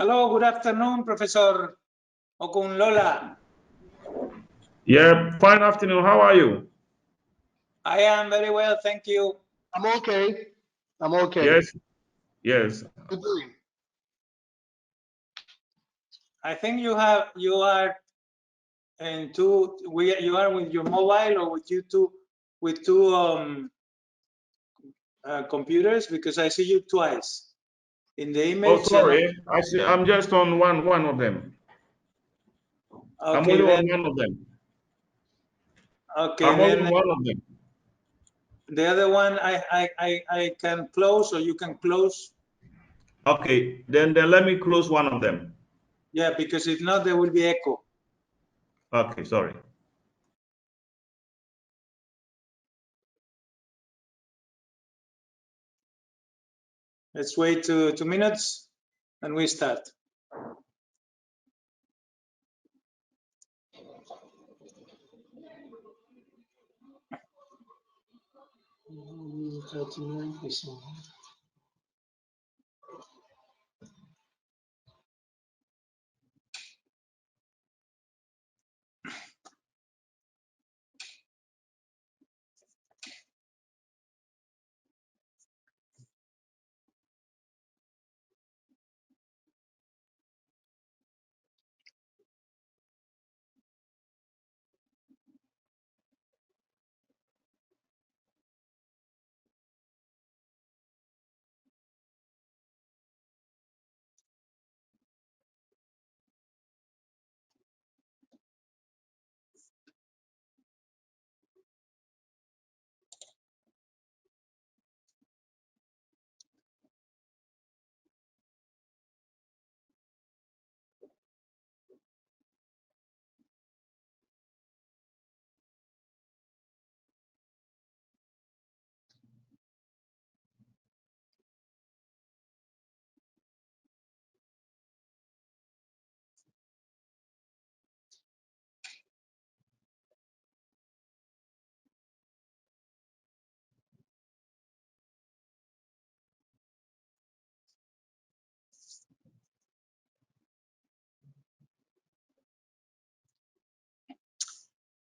Hello, good afternoon, Professor Okunlola. Yeah, fine afternoon. How are you? I am very well, thank you. I'm okay. I'm okay. Yes, yes. Good doing. I think you are in you are with your mobile or with two computers, because I see you twice in the image. Oh, sorry. I'm just on one of them. I'm Okay, only then. on one of them. Okay, I'm only then on one of them. the other one I can close, or you can close. Okay, then let me close one of them. Yeah, because if not, there will be echo. Okay, sorry. Let's wait 2 minutes and we start.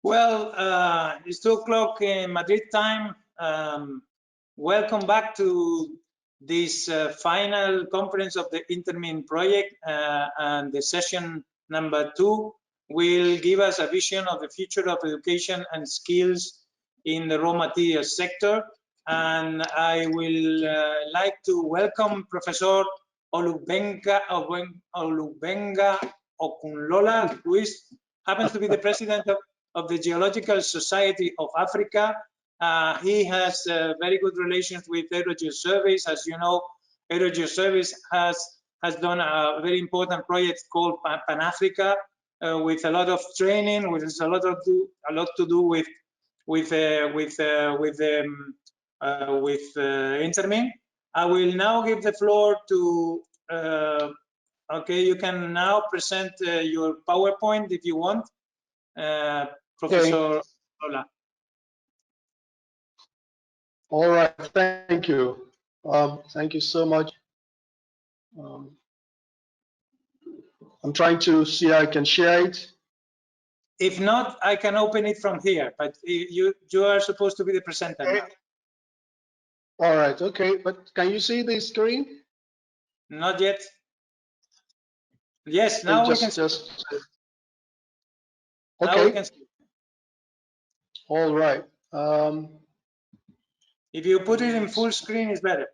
Well, it's 2 o'clock in Madrid time. Welcome back to this final conference of the INTERMIN project, and the session number 2 will give us a vision of the future of education and skills in the raw materials sector. And I will like to welcome Professor Olugbenga Okunlola, who happens to be the president of the Geological Society of Africa. He has very good relations with Geological Surveys. As you know, Geological Surveys has done a very important project called Pan Africa, with a lot of training, with a lot to do with INTERMIN. I will now give the floor to. Okay, you can now present your PowerPoint if you want. Professor Lola. All right, thank you. Thank you so much. I'm trying to see how I can share it. If not, I can open it from here, but you are supposed to be the presenter now. All right, okay, but can you see the screen? Not yet. Yes, now we can see. Okay. Now we can see. All right. If you put it in full screen, it's better.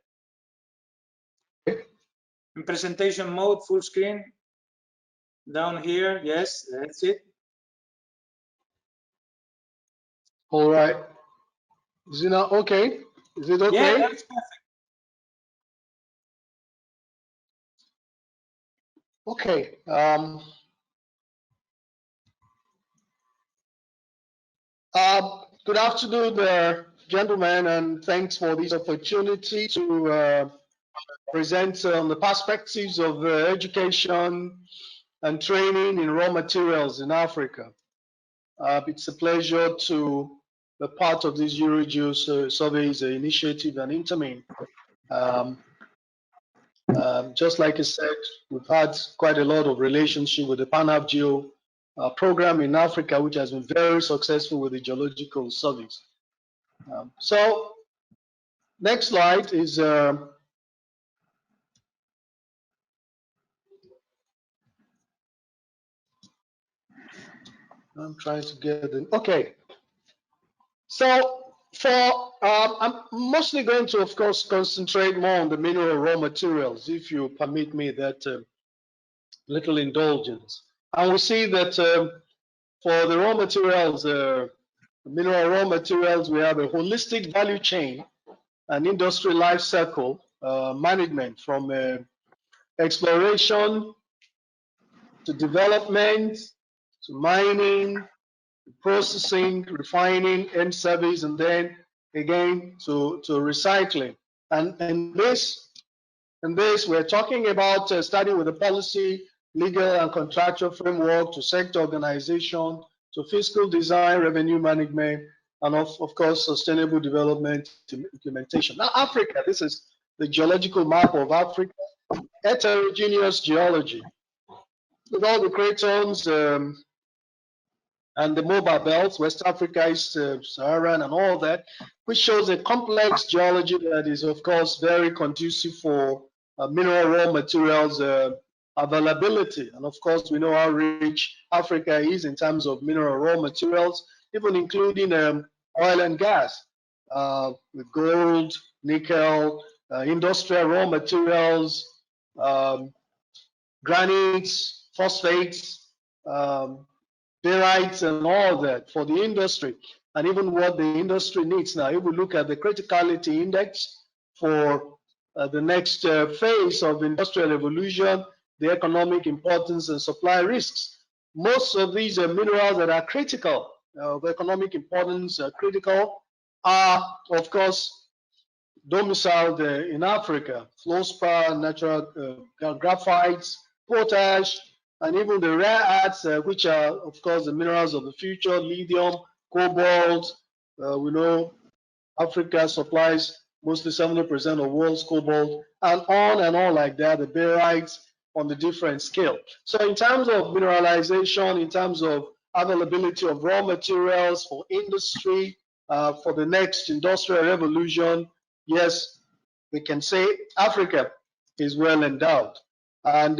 In presentation mode, full screen. Down here, yes, that's it. All right. Is it now okay? Is it okay? Yeah, that's perfect. Okay. Good afternoon, gentlemen, and thanks for this opportunity to present on the perspectives of education and training in raw materials in Africa. It's a pleasure to be part of this Geological Surveys initiative and INTERMIN. Just like I said, we've had quite a lot of relationship with the PanAfGeo program in Africa, which has been very successful with the geological surveys. So next slide is I'm trying to get it. Okay. So I'm mostly going to, of course, concentrate more on the mineral raw materials, if you permit me that little indulgence. And we see that for the raw materials, mineral raw materials, we have a holistic value chain and industry life cycle management, from exploration to development to mining, processing, refining, end service, and then again to recycling. And this, we're talking about starting with the policy, legal and contractual framework, to sector organization, to fiscal design, revenue management, and of course, sustainable development implementation. Now, Africa, this is the geological map of Africa, heterogeneous geology, with all the cratons and the mobile belts, West Africa, East Saharan, and all that, which shows a complex geology that is, of course, very conducive for mineral raw materials availability. And of course, we know how rich Africa is in terms of mineral raw materials, even including oil and gas, with gold, nickel, industrial raw materials, granites, phosphates, barytes, and all that for the industry, and even what the industry needs now. If we look at the criticality index for the next phase of industrial evolution, the economic importance and supply risks, most of these minerals that are critical, of economic importance, critical, are, of course, domiciled in Africa: fluorspar, natural graphites, potash, and even the rare earths, which are, of course, the minerals of the future: lithium, cobalt. We know Africa supplies mostly 70% of world's cobalt, and on like that, the barytes on the different scale. So in terms of mineralization, in terms of availability of raw materials for industry, for the next industrial revolution, yes, we can say Africa is well endowed. And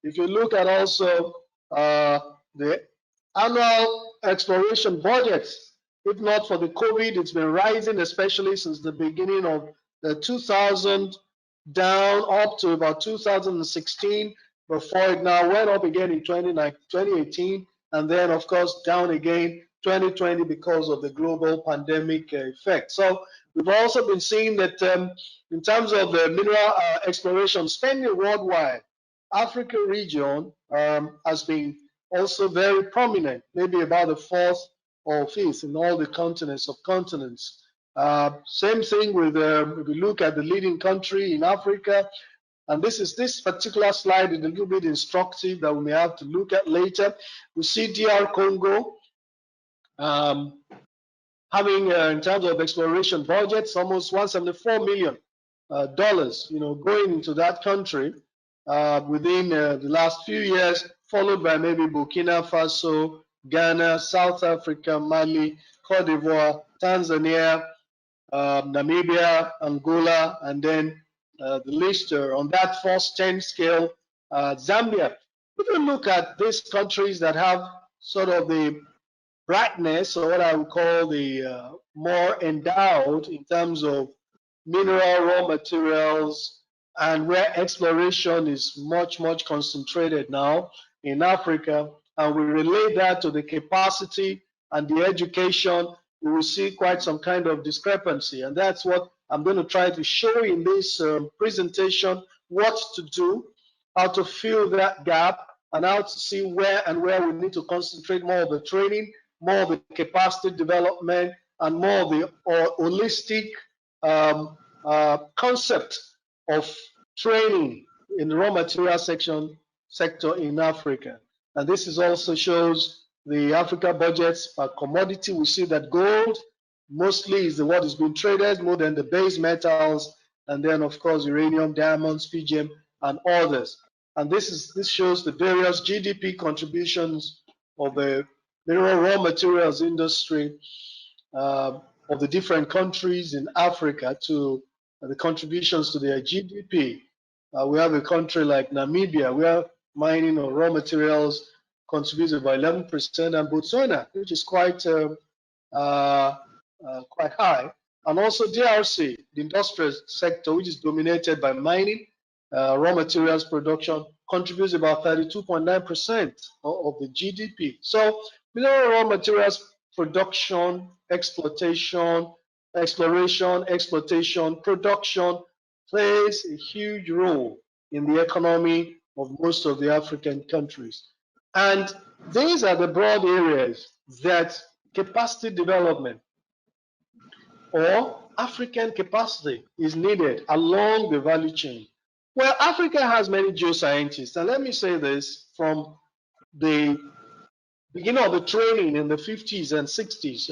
if you look at also the annual exploration budgets, if not for the COVID, it's been rising, especially since the beginning of the 2000, down up to about 2016, before it now went up again in 2018, and then, of course, down again 2020 because of the global pandemic effect. So we've also been seeing that in terms of the mineral exploration spending worldwide, Africa region has been also very prominent, maybe about the fourth or fifth in all the continents of continents. Same thing with, if we look at the leading country in Africa, and this particular slide is a little bit instructive that we may have to look at later. We see DR Congo having, in terms of exploration budgets, almost $174 million, going into that country within the last few years, followed by maybe Burkina Faso, Ghana, South Africa, Mali, Cote d'Ivoire, Tanzania, Namibia, Angola, and then the list on that first 10 scale, Zambia. If you look at these countries that have sort of the brightness, or what I would call the more endowed in terms of mineral raw materials, and where exploration is much, much concentrated now in Africa, and we relate that to the capacity and the education, we will see quite some kind of discrepancy. And that's what I'm going to try to show in this presentation: what to do, how to fill that gap, and how to see where we need to concentrate more of the training, more of the capacity development, and more of the holistic concept of training in the raw material sector in Africa. And this is also shows the Africa budgets per commodity. We see that gold mostly is what is being traded more than the base metals, and then of course uranium, diamonds, PGM, and others. And this shows the various GDP contributions of the mineral raw materials industry of the different countries in Africa to the contributions to their GDP. We have a country like Namibia, where mining of raw materials contributes about 11%, and Botswana, which is quite high, and also DRC, the industrial sector, which is dominated by mining, raw materials production, contributes about 32.9% of the GDP. So mineral raw materials production, exploration, exploitation, production plays a huge role in the economy of most of the African countries. And these are the broad areas that capacity development or African capacity is needed along the value chain. Well, Africa has many geoscientists, and let me say this from the beginning of the training in the 50s and 60s.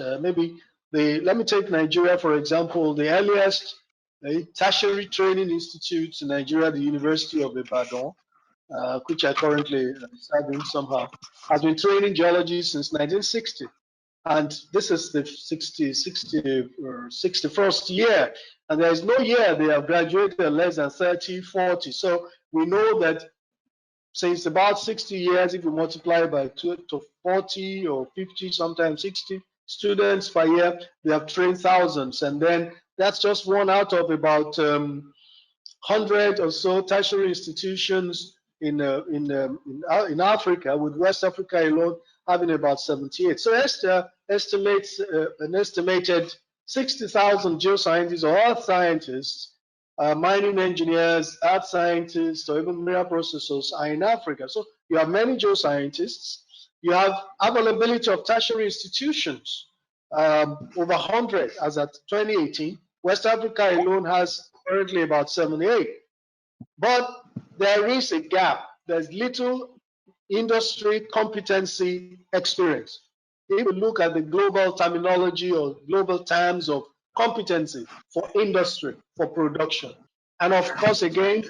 Let me take Nigeria, for example, the earliest tertiary training institutes in Nigeria, the University of Ibadan, which I currently serve in somehow, has been training geologists since 1960. And this is the 61st year. And there is no year they have graduated less than 30, 40. So we know that since about 60 years, if you multiply by 2 to 40 or 50, sometimes 60 students per year, they have trained thousands. And then that's just one out of about 100 or so tertiary institutions in Africa, with West Africa alone having about 78. So Esther estimates an estimated 60,000 geoscientists or earth scientists, mining engineers, earth scientists, or even mineral processors are in Africa. So you have many geoscientists. You have availability of tertiary institutions, over 100 as at 2018. West Africa alone has currently about 78. But there is a gap. There's little industry competency experience. If you look at the global terminology or global terms of competency for industry, for production, and of course, again,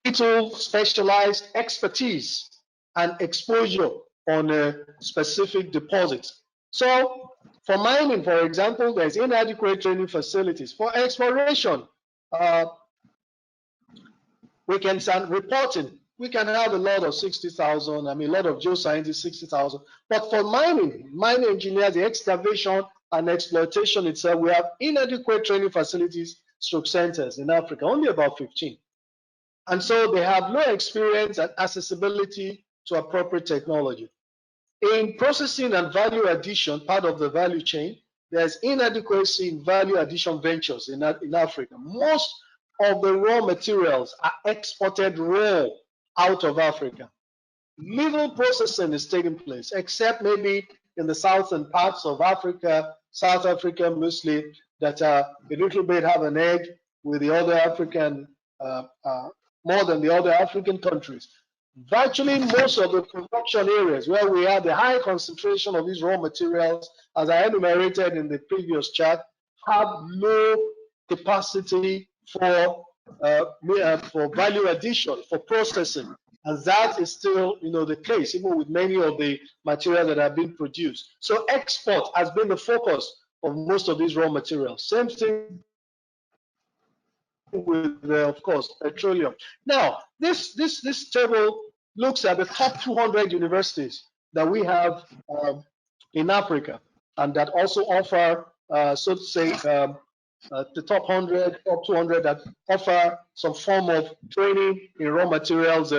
little specialized expertise and exposure on a specific deposit. So for mining, for example, there's inadequate training facilities. For exploration, we can send reporting. We can have a lot of 60,000, a lot of geoscientists, 60,000. But for mining engineers, the excavation and exploitation itself, we have inadequate training facilities, stroke centers in Africa, only about 15. And so they have no experience and accessibility to appropriate technology. In processing and value addition, part of the value chain, there's inadequacy in value addition ventures in Africa. Most of the raw materials are exported raw out of Africa. Little processing is taking place, except maybe in the southern parts of Africa, South Africa mostly, that a little bit have an edge with the other African, more than the other African countries. Virtually most of the production areas where we have the high concentration of these raw materials, as I enumerated in the previous chart, have low capacity for value addition, for processing. And that is still, the case, even with many of the materials that have been produced. So export has been the focus of most of these raw materials. Same thing with, of course, petroleum. Now, this table looks at the top 200 universities that we have in Africa, and that also offer, so to say, the top 100, top 200 that offer some form of training in raw materials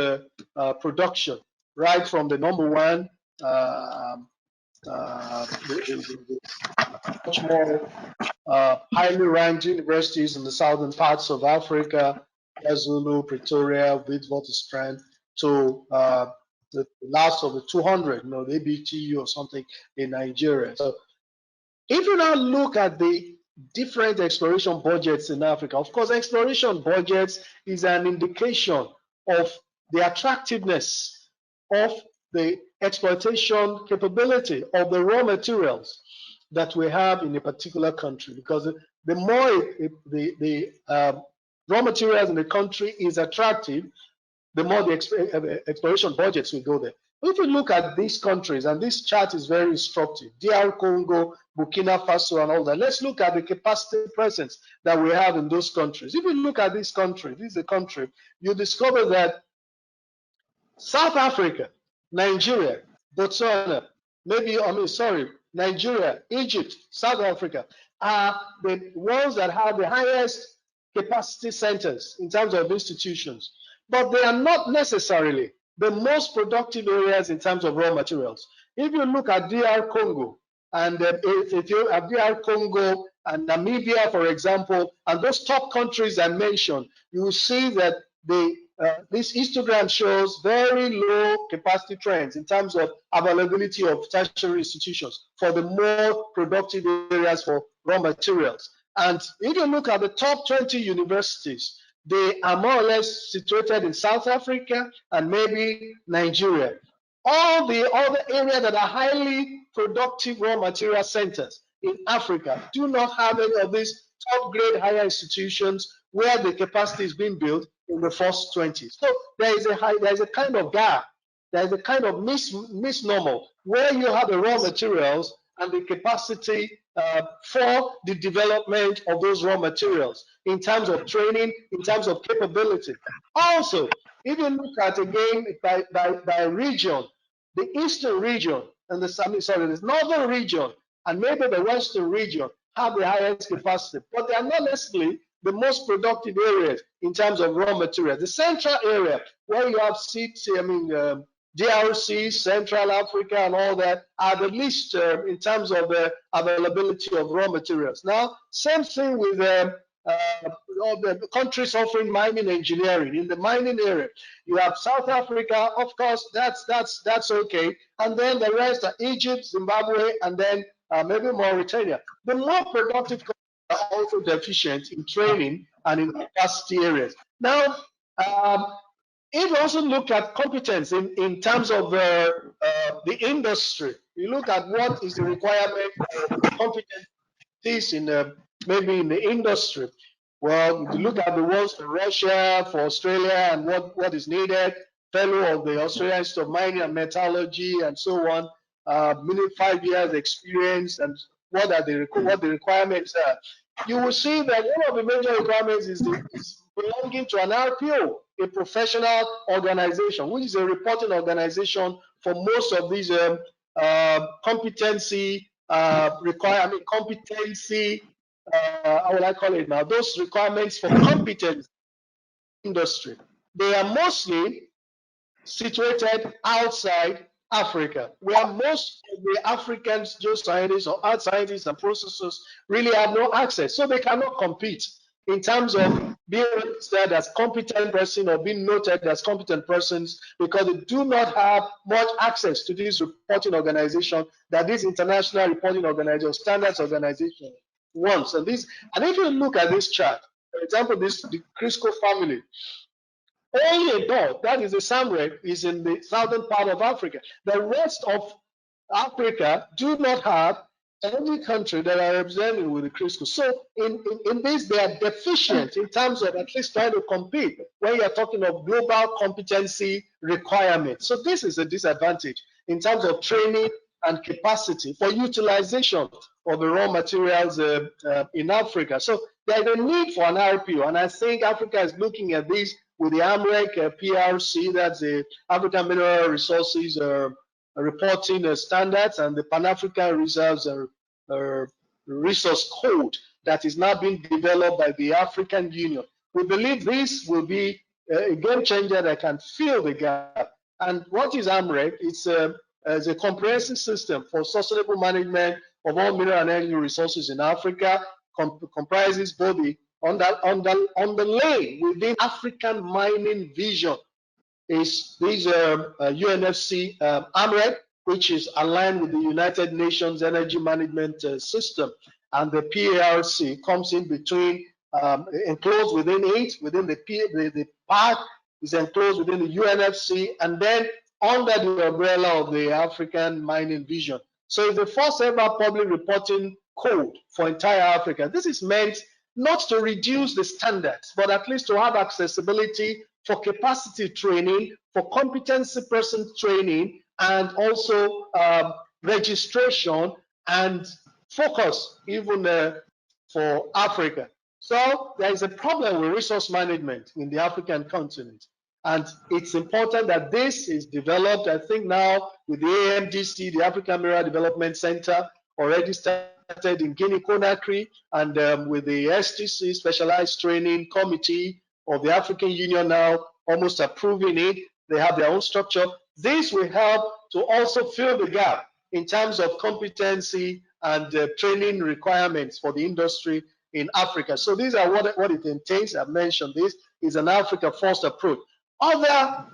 production, right from the number one, much more highly ranked universities in the southern parts of Africa, Zulu, Pretoria, Witwatersrand, to the last of the 200, the ABTU or something in Nigeria. So if you now look at the different exploration budgets in Africa, of course, exploration budgets is an indication of the attractiveness of the exploitation capability of the raw materials that we have in a particular country, because the more raw materials in the country is attractive, the more the exploration budgets will go there. If you look at these countries, and this chart is very instructive, DR Congo, Burkina Faso, and all that, let's look at the capacity presence that we have in those countries. If you look at this country, this is a country, you discover that South Africa, Nigeria, Botswana, Nigeria, Egypt, South Africa are the ones that have the highest capacity centers in terms of institutions, but they are not necessarily the most productive areas in terms of raw materials. If you look at DR Congo and if you have DR Congo and Namibia, for example, and those top countries I mentioned, you will see that this histogram shows very low capacity trends in terms of availability of tertiary institutions for the more productive areas for raw materials. And if you look at the top 20 universities, they are more or less situated in South Africa and maybe Nigeria. All the other areas that are highly productive raw material centers in Africa do not have any of these top grade higher institutions where the capacity is being built in the first 20. So there is a kind of gap, there is a kind of misnomer where you have the raw materials and the capacity for the development of those raw materials in terms of training, in terms of capability. Also, if you look at again by region, the eastern region and the northern region and maybe the western region have the highest capacity, but they are not necessarily the most productive areas in terms of raw materials. The central area where you have DRC, Central Africa, and all that are the least in terms of the availability of raw materials. Now, same thing with all the countries offering mining engineering. In the mining area, you have South Africa, of course, that's okay, and then the rest are Egypt, Zimbabwe, and then maybe Mauritania. The more productive countries are also deficient in training and in capacity areas. Now, if you also look at competence in terms of the industry, you look at what is the requirement for competencies in maybe in the industry. Well, you look at the ones for Russia, for Australia, and what is needed, fellow of the Australian Institute of Mining and Metallurgy, and so on, minimum 5 years experience, and what the requirements are. You will see that one of the major requirements is belonging to an RPO, a professional organization, which is a reporting organization for most of these competency requirement, competency, how will I call it now? Those requirements for competence industry. They are mostly situated outside Africa, where most of the Africans, geoscientists or earth scientists and processors really have no access. So they cannot compete in terms of being registered as competent person or being noted as competent persons, because they do not have much access to this reporting organization that this international reporting organization, standards organization wants. And if you look at this chart, for example, the Crisco family, only a dot, that is the Samrec, is in the southern part of Africa. The rest of Africa do not have any country that are represented with the Crisco. So in this, they are deficient in terms of at least trying to compete when you are talking of global competency requirements. So this is a disadvantage in terms of training and capacity for utilization of the raw materials in Africa. So there's a need for an RPO, and I think Africa is looking at this with the AMREC PRC, that's the African Mineral Resources reporting standards, and the Pan-African Reserves Resource Code that is now being developed by the African Union. We believe this will be a game changer that can fill the gap. And what is AMREC? It's a comprehensive system for sustainable management of all mineral and energy resources in Africa, comprises both the underlay within African mining vision is this UNFC AMREC, which is aligned with the United Nations Energy Management System, and the PARC comes in between, enclosed within it, within the PAC is enclosed within the UNFC, and then under the umbrella of the African Mining Vision. So it's the first ever public reporting code for entire Africa. This is meant not to reduce the standards, but at least to have accessibility for capacity training, for competency person training, and also registration and focus even for Africa. So there is a problem with resource management in the African continent. And it's important that this is developed. I think now with the AMDC, the African Mineral Development Center, already started in Guinea-Conakry, and with the STC, Specialized Training Committee of the African Union now almost approving it. They have their own structure. This will help to also fill the gap in terms of competency and training requirements for the industry in Africa. So these are what it entails. I've mentioned this is an Africa first approach. Other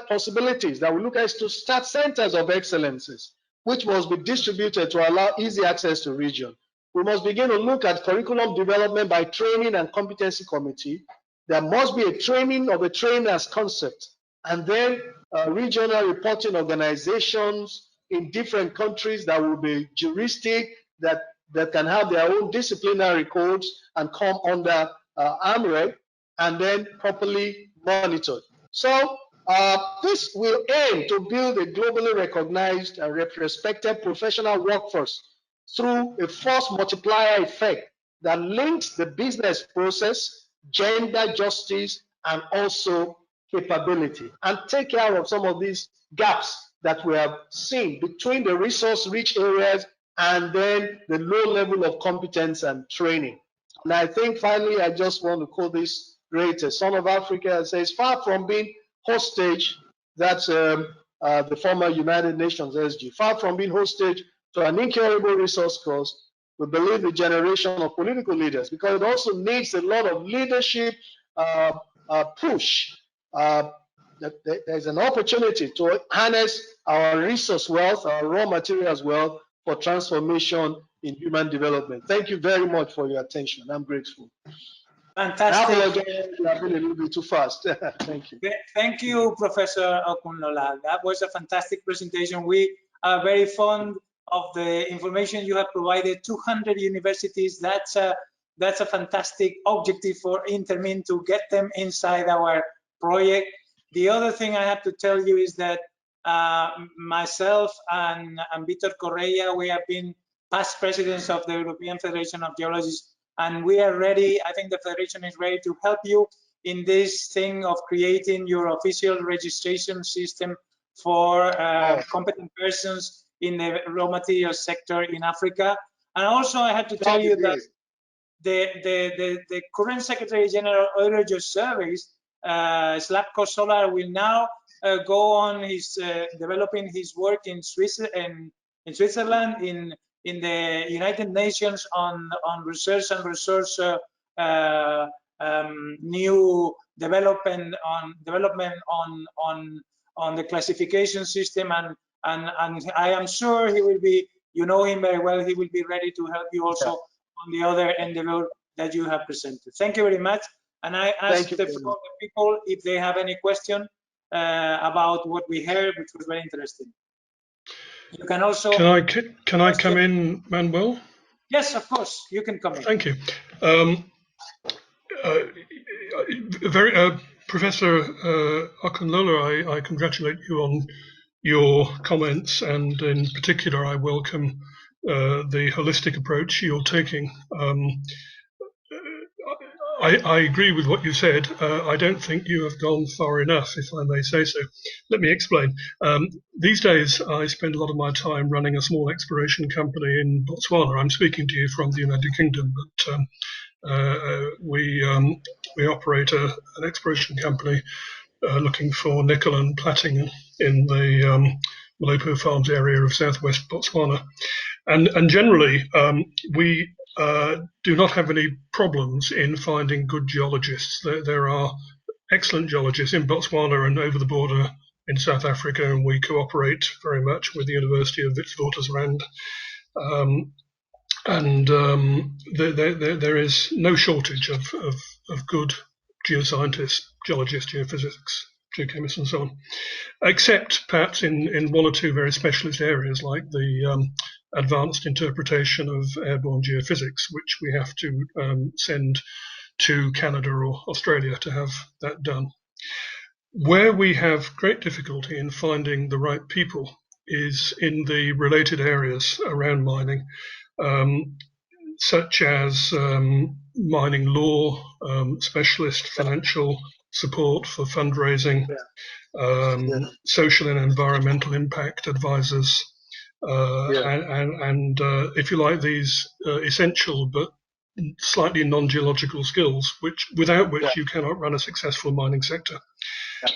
possibilities that we look at is to start centers of excellences, which must be distributed to allow easy access to region. We must begin to look at curriculum development by training and competency committee. There must be a training of a trainers concept, and then regional reporting organizations in different countries that will be juristic, that can have their own disciplinary codes and come under AMREG, and then properly monitored. So this will aim to build a globally recognized and respected professional workforce through a force multiplier effect that links the business process, gender justice, and also capability, and take care of some of these gaps that we have seen between the resource-rich areas and then the low level of competence and training. And I think finally, I just want to quote this great son of Africa. It says, far from being hostage, that's the former United Nations SG, far from being hostage to an incurable resource cost, we believe the generation of political leaders, because it also needs a lot of leadership push. There's an opportunity to harness our resource wealth, our raw materials wealth for transformation in human development. Thank you very much for your attention. I'm grateful. Fantastic. I've been a little bit too fast. Thank you. Thank you, Professor Okunlola. That was a fantastic presentation. We are very fond of the information you have provided. 200 universities, that's a fantastic objective for INTERMIN to get them inside our project. The other thing I have to tell you is that myself and Víctor Correa, we have been past presidents of the European Federation of Geologists, and we are ready. I think the Federation is ready to help you in this thing of creating your official registration system for competent persons in the raw materials sector in Africa. And also I have to tell you that the current Secretary General Geological Surveys, Slavko Solar, will now go on his developing his work in Switzerland, in the United Nations on research and resource new development on the classification system, and I am sure he will be, you know him very well, he will be ready to help you also on the other endeavor that you have presented. Thank you very much. And I ask the people if they have any question about what we heard, which was very interesting. You can also. Can I come in, Manuel? Yes, of course, you can come in. Thank you. Professor Okunlola, I congratulate you on your comments, and in particular, I welcome the holistic approach you're taking. I agree with what you said. I don't think you have gone far enough, if I may say so. Let me explain. These days, I spend a lot of my time running a small exploration company in Botswana. I'm speaking to you from the United Kingdom, but we operate an exploration company looking for nickel and platinum in the Malopo Farms area of southwest Botswana. And generally, we do not have any problems in finding good geologists. There are excellent geologists in Botswana and over the border in South Africa, and we cooperate very much with the University of Witwatersrand. There is no shortage of good geoscientists, geologists, geophysics, geochemists, and so on, except perhaps in one or two very specialist areas like the advanced interpretation of airborne geophysics, which we have to send to Canada or Australia to have that done. Where we have great difficulty in finding the right people is in the related areas around mining, such as mining law, specialist financial support for fundraising, social and environmental impact advisors, and if you like, these essential but slightly non-geological skills, without which you cannot run a successful mining sector.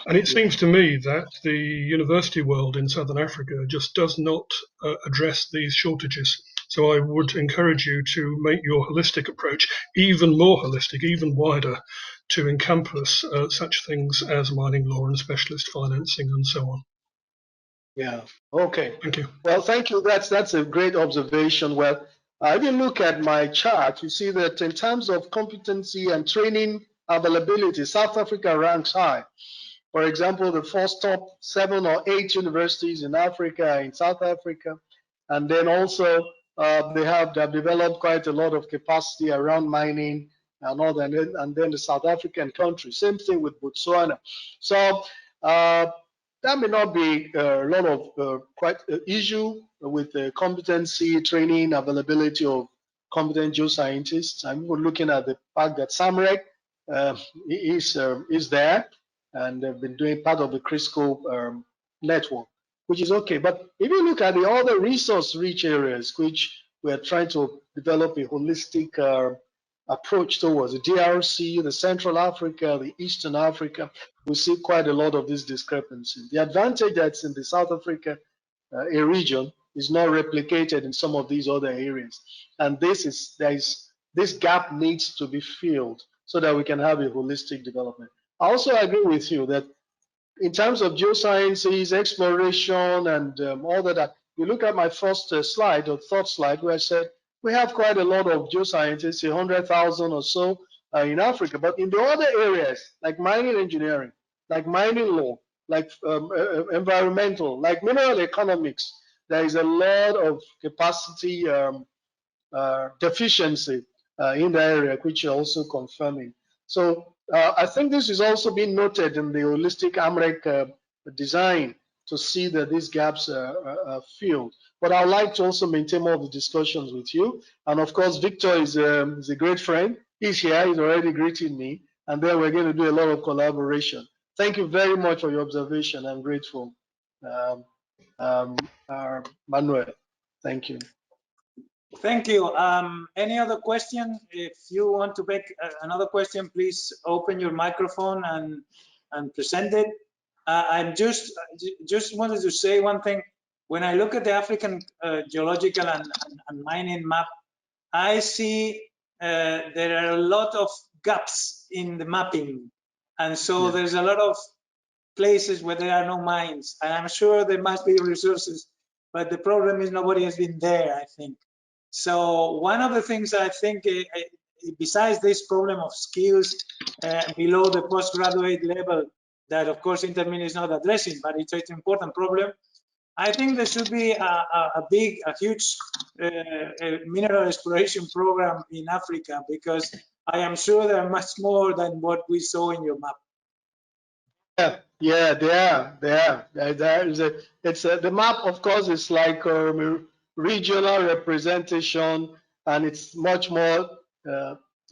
And it seems to me that the university world in Southern Africa just does not address these shortages. So I would encourage you to make your holistic approach even more holistic, even wider, to encompass such things as mining law and specialist financing and so on. Yeah. Okay. Thank you. Well, thank you. That's a great observation. Well, if you look at my chart, you see that in terms of competency and training availability, South Africa ranks high. For example, the first top 7 or 8 universities in Africa, in South Africa, and then also they have developed quite a lot of capacity around mining and all that, and then the South African country. Same thing with Botswana. So that may not be a lot of quite issue with the competency, training, availability of competent geoscientists. I'm looking at the fact that SAMREC is there, and they've been doing part of the CRISCO network, which is okay. But if you look at the other resource-rich areas, which we're trying to develop a holistic approach towards, the DRC, the Central Africa, the Eastern Africa, we see quite a lot of this discrepancy. The advantage that's in the South Africa a region is not replicated in some of these other areas. And this gap needs to be filled so that we can have a holistic development. I also agree with you that in terms of geosciences, exploration, and all that, you look at my first slide, or third slide, where I said we have quite a lot of geoscientists, 100,000 or so in Africa. But in the other areas, like mining engineering, like mining law, like environmental, like mineral economics, there is a lot of capacity deficiency in the area, which you're also confirming. So I think this is also being noted in the holistic AMREC design to see that these gaps are filled. But I'd like to also maintain more of the discussions with you. And of course, Victor is a great friend. He's here, he's already greeting me. And then we're going to do a lot of collaboration. Thank you very much for your observation. I'm grateful. Manuel, thank you. Thank you. Any other question? If you want to make another question, please open your microphone and present it. I just wanted to say one thing. When I look at the African geological and mining map, I see there are a lot of gaps in the mapping. And so there's a lot of places where there are no mines. And I'm sure there must be resources, but the problem is nobody has been there, I think. So one of the things I think, besides this problem of skills below the postgraduate level, that of course INTERMIN is not addressing, but it's an important problem. I think there should be a huge mineral exploration program in Africa, because I am sure there are much more than what we saw in your map. Yeah, they are. The map, of course, is like regional representation, and it's much more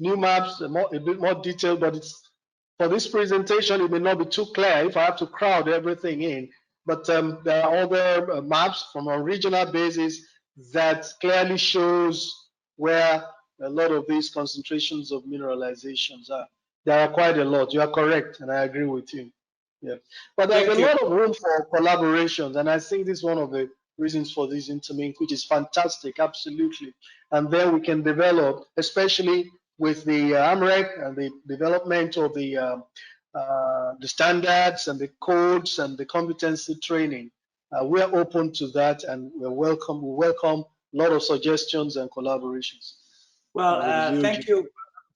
new maps, a bit more detailed, but it's for this presentation, it may not be too clear if I have to crowd everything in. But there are other maps from a regional basis that clearly shows where a lot of these concentrations of mineralizations are. There are quite a lot. You are correct, and I agree with you. Yeah, but there's a lot of room for collaborations, and I think this is one of the reasons for this INTERMIN, which is fantastic, absolutely. And then we can develop, especially with the AMREC and the development of the standards and the codes and the competency training. We are open to that, and we welcome a lot of suggestions and collaborations. Well, thank you,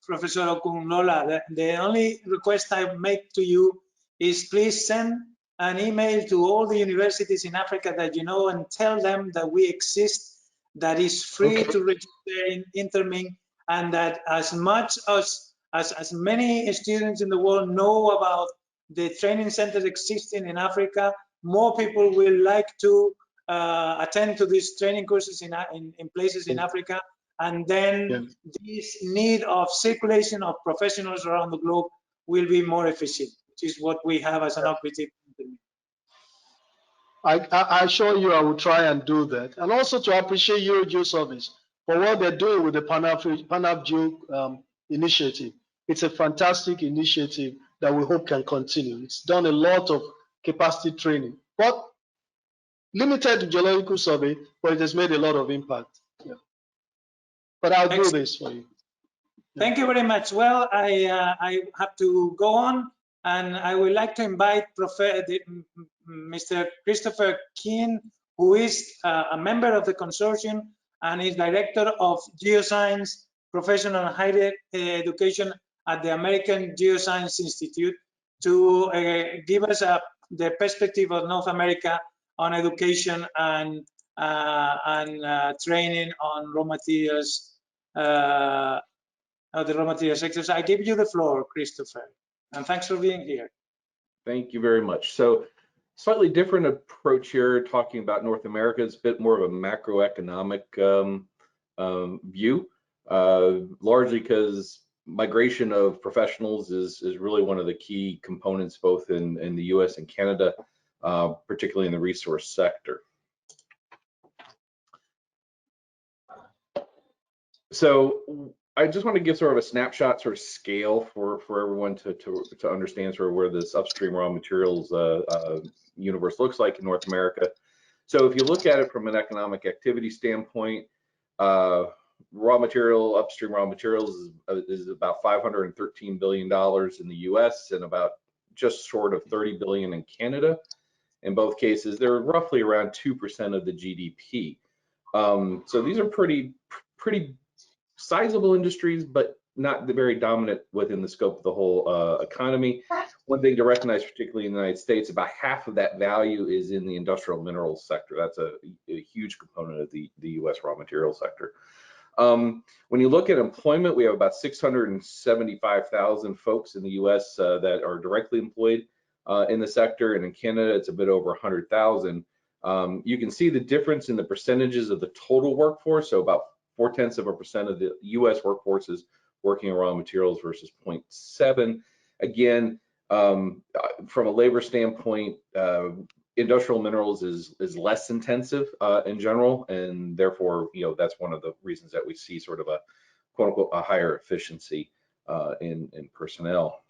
Professor Okunlola. The only request I make to you is please send an email to all the universities in Africa that you know and tell them that we exist that is free Okay. to register in INTERMIN, and that as much as many students in the world know about the training centers existing in Africa, more people will like to attend to these training courses in places in Africa, and then this need of circulation of professionals around the globe will be more efficient, which is what we have as an objective. I assure you I will try and do that. And also to appreciate Eurogeo Service for what they're doing with the PanAfGeo initiative. It's a fantastic initiative that we hope can continue. It's done a lot of capacity training, but limited to geological survey, but it has made a lot of impact. Yeah. But I'll do this for you. Thank you very much. Well, I have to go on, and I would like to invite Mr. Christopher Keane, who is a member of the consortium and is director of Geoscience Professional Higher Education at the American Geoscience Institute, to give us the perspective of North America on education and training on raw materials. The raw material sectors. I give you the floor, Christopher, and thanks for being here. Thank you very much. So, slightly different approach here, talking about North America. It's a bit more of a macroeconomic view, largely because migration of professionals is really one of the key components, both in the US and Canada, particularly in the resource sector. So I just want to give sort of a snapshot, sort of scale for everyone to understand sort of where this upstream raw materials universe looks like in North America. So if you look at it from an economic activity standpoint, upstream raw materials is about $513 billion in the US and about just short of 30 billion in Canada. In both cases, they're roughly around 2% of the GDP. So these are pretty sizable industries, but not very dominant within the scope of the whole economy. One thing to recognize, particularly in the United States, about half of that value is in the industrial minerals sector. That's a huge component of the US raw material sector. When you look at employment, we have about 675,000 folks in the US that are directly employed in the sector, and in Canada, it's a bit over 100,000. You can see the difference in the percentages of the total workforce. So about 0.4% of the US workforce is working in raw materials versus 0.7. Again, from a labor standpoint, industrial minerals is less intensive in general, and therefore, that's one of the reasons that we see sort of a quote unquote a higher efficiency in personnel.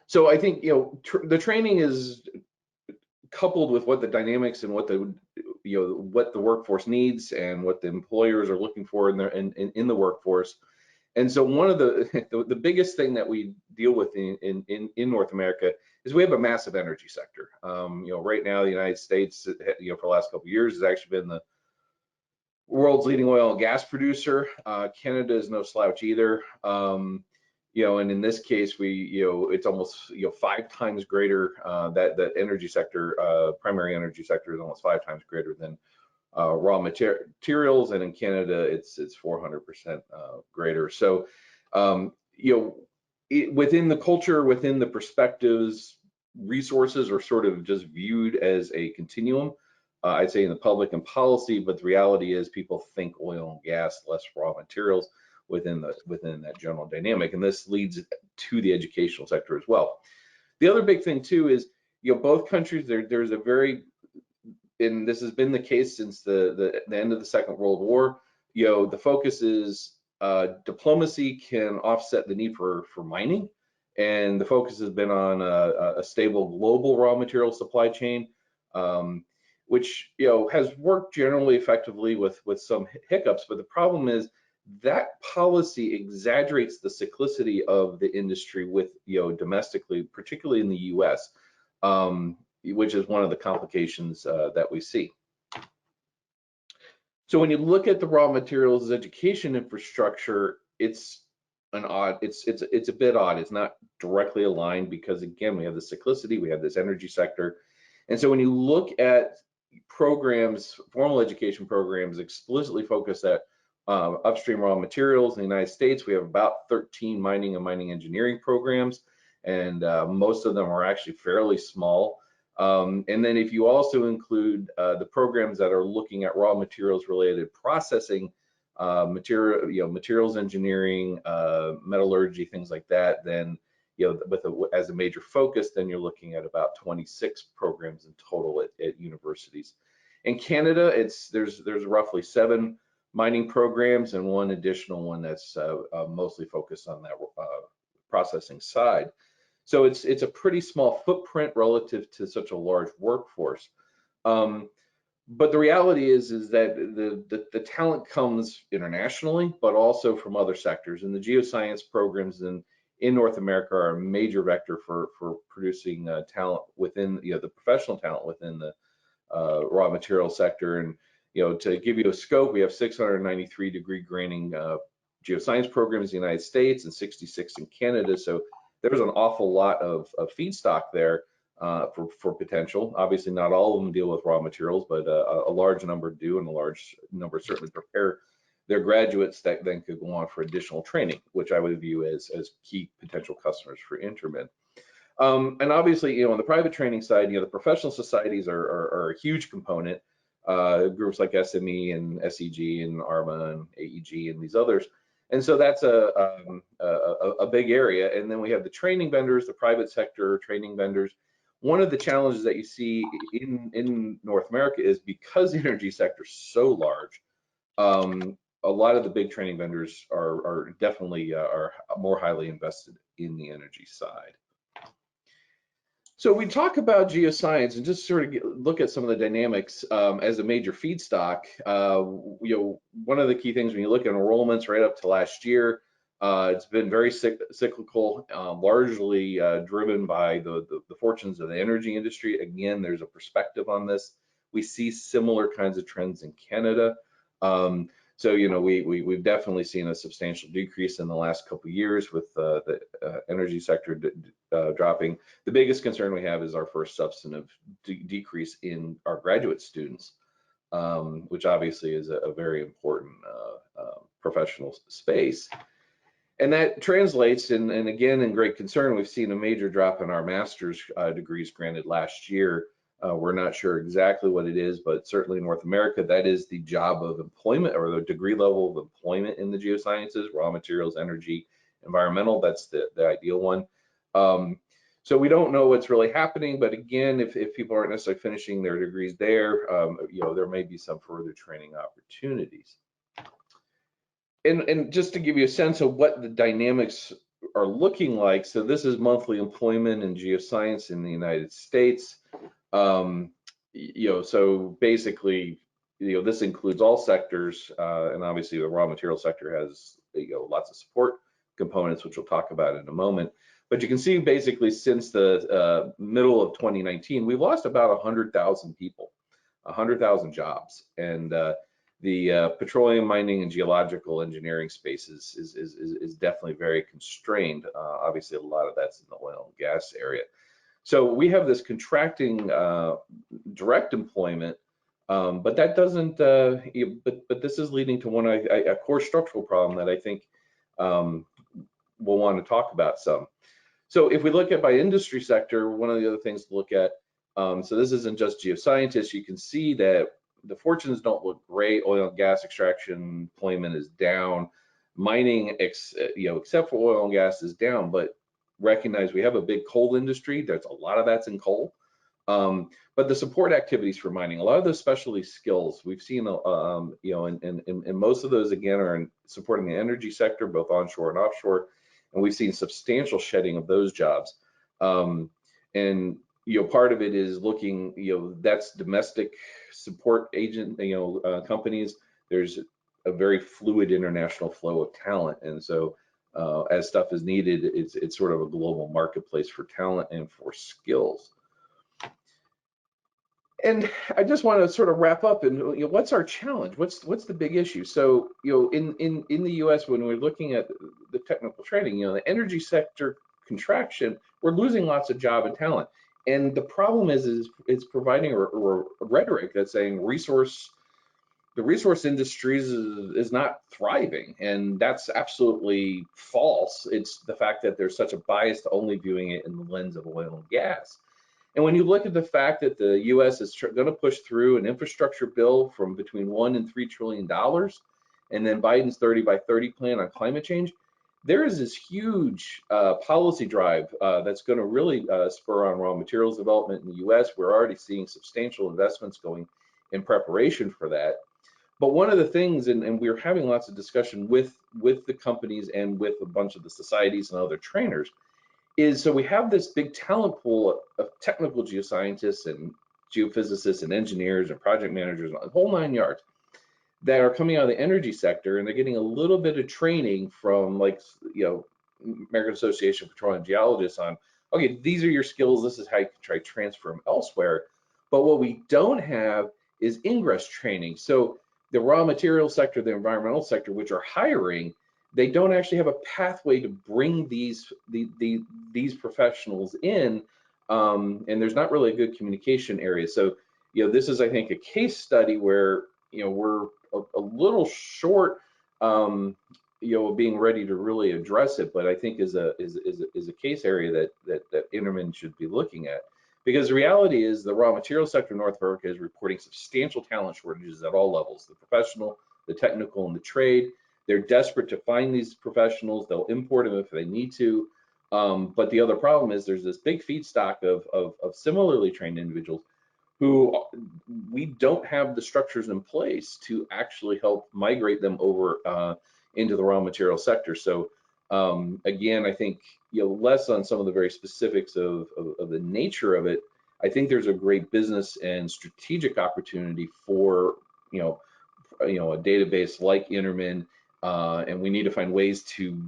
So I think the training is coupled with what the dynamics and what the workforce needs and what the employers are looking for in the workforce. And so one of the biggest thing that we deal with in North America is we have a massive energy sector. Right now the United States, for the last couple of years, has actually been the world's leading oil and gas producer. Canada is no slouch either. And in this case, it's almost 5 times greater. That energy sector, primary energy sector, is almost 5 times greater than raw materials, and in Canada, it's 400% greater. So, within the culture, within the perspectives, resources are sort of just viewed as a continuum. I'd say in the public and policy, but the reality is people think oil and gas, less raw materials within that general dynamic, and this leads to the educational sector as well. The other big thing too is both countries there's a very, and this has been the case since the end of the Second World War, the focus is diplomacy can offset the need for mining, and the focus has been on a stable global raw material supply chain, which has worked generally effectively with some hiccups, but the problem is that policy exaggerates the cyclicity of the industry with domestically, particularly in the US, which is one of the complications that we see. So when you look at the raw materials education infrastructure, it's a bit odd. It's not directly aligned because, again, we have the cyclicity, we have this energy sector. And so when you look at programs, formal education programs, explicitly focus at upstream raw materials. In the United States, we have about 13 mining and mining engineering programs, and most of them are actually fairly small. And then if you also include the programs that are looking at raw materials related processing, materials engineering, metallurgy, things like that, then as a major focus, then you're looking at about 26 programs in total at universities. In Canada, there's roughly 7 mining programs and 1 additional one that's mostly focused on that processing side. So it's a pretty small footprint relative to such a large workforce. But the reality is that the talent comes internationally, but also from other sectors. And the geoscience programs in North America are a major vector for producing talent within, the professional talent within the raw material sector. And to give you a scope, we have 693 degree granting geoscience programs in the United States and 66 in Canada. So there's an awful lot of feedstock there for potential. Obviously, not all of them deal with raw materials, but a large number do, and a large number certainly prepare their graduates that then could go on for additional training, which I would view as key potential customers for INTERMIN. And obviously, on the private training side, the professional societies are a huge component. Groups like SME and SEG and ARMA and AEG and these others. And so that's a big area. And then we have the training vendors, the private sector training vendors. One of the challenges that you see in North America is because the energy sector is so large, a lot of the big training vendors are definitely are more highly invested in the energy side. So we talk about geoscience and just sort of look at some of the dynamics as a major feedstock. One of the key things when you look at enrollments right up to last year, it's been very cyclical, largely driven by the fortunes of the energy industry. Again, there's a perspective on this. We see similar kinds of trends in Canada. So we've definitely seen a substantial decrease in the last couple of years with the energy sector dropping. The biggest concern we have is our first substantive decrease in our graduate students, which obviously is a very important professional space. And that translates, and again, in great concern, we've seen a major drop in our master's degrees granted last year. We're not sure exactly what it is, but certainly in North America, that is the job of employment or the degree level of employment in the geosciences, raw materials, energy, environmental. That's the ideal one. So we don't know what's really happening, but again, if people aren't necessarily finishing their degrees there, there may be some further training opportunities. And just to give you a sense of what the dynamics are looking like, so this is monthly employment in geoscience in the United States. So basically, this includes all sectors, and obviously the raw material sector has lots of support components, which we'll talk about in a moment. But you can see basically since the middle of 2019, we've lost about 100,000 people, 100,000 jobs, and the petroleum mining and geological engineering space is definitely very constrained. Obviously, a lot of that's in the oil and gas area. So we have this contracting direct employment, but that doesn't. But this is leading to a core structural problem that I think we'll want to talk about some. So if we look at by industry sector, one of the other things to look at. So this isn't just geoscientists. You can see that the fortunes don't look great. Oil and gas extraction employment is down. Mining, except for oil and gas, is down, but recognize we have a big coal industry. There's a lot of that's in coal, but the support activities for mining, a lot of those specialty skills we've seen, and most of those again are in supporting the energy sector, both onshore and offshore, and we've seen substantial shedding of those jobs. And part of it is looking, that's domestic support agent, companies. There's a very fluid international flow of talent, and so. As stuff is needed, it's sort of a global marketplace for talent and for skills. And I just want to sort of wrap up and what's our challenge? What's the big issue? So in the U.S. when we're looking at the technical training, the energy sector contraction, we're losing lots of job and talent. And the problem is it's providing a rhetoric that's saying the resource industries is not thriving, and that's absolutely false. It's the fact that there's such a bias to only viewing it in the lens of oil and gas. And when you look at the fact that the U.S. is going to push through an infrastructure bill from between $1 and $3 trillion, and then Biden's 30 by 30 plan on climate change, there is this huge policy drive that's going to really spur on raw materials development in the U.S. We're already seeing substantial investments going in preparation for that. But one of the things, and we're having lots of discussion with the companies and with a bunch of the societies and other trainers, is so we have this big talent pool of technical geoscientists and geophysicists and engineers and project managers, the whole 9 yards, that are coming out of the energy sector, and they're getting a little bit of training from, like, American Association of Petroleum Geologists on, okay, these are your skills, this is how you can try to transfer them elsewhere. But what we don't have is ingress training. So the raw material sector, the environmental sector, which are hiring, they don't actually have a pathway to bring these professionals in, and there's not really a good communication area. So, this is, I think, a case study where, we're a little short, being ready to really address it, but I think is a case area that INTERMIN should be looking at. Because the reality is the raw material sector in North America is reporting substantial talent shortages at all levels, the professional, the technical, and the trade. They're desperate to find these professionals. They'll import them if they need to. But the other problem is there's this big feedstock of similarly trained individuals who we don't have the structures in place to actually help migrate them over into the raw material sector. So again, I think less on some of the very specifics of the nature of it. I think there's a great business and strategic opportunity for a database like INTERMIN, and we need to find ways to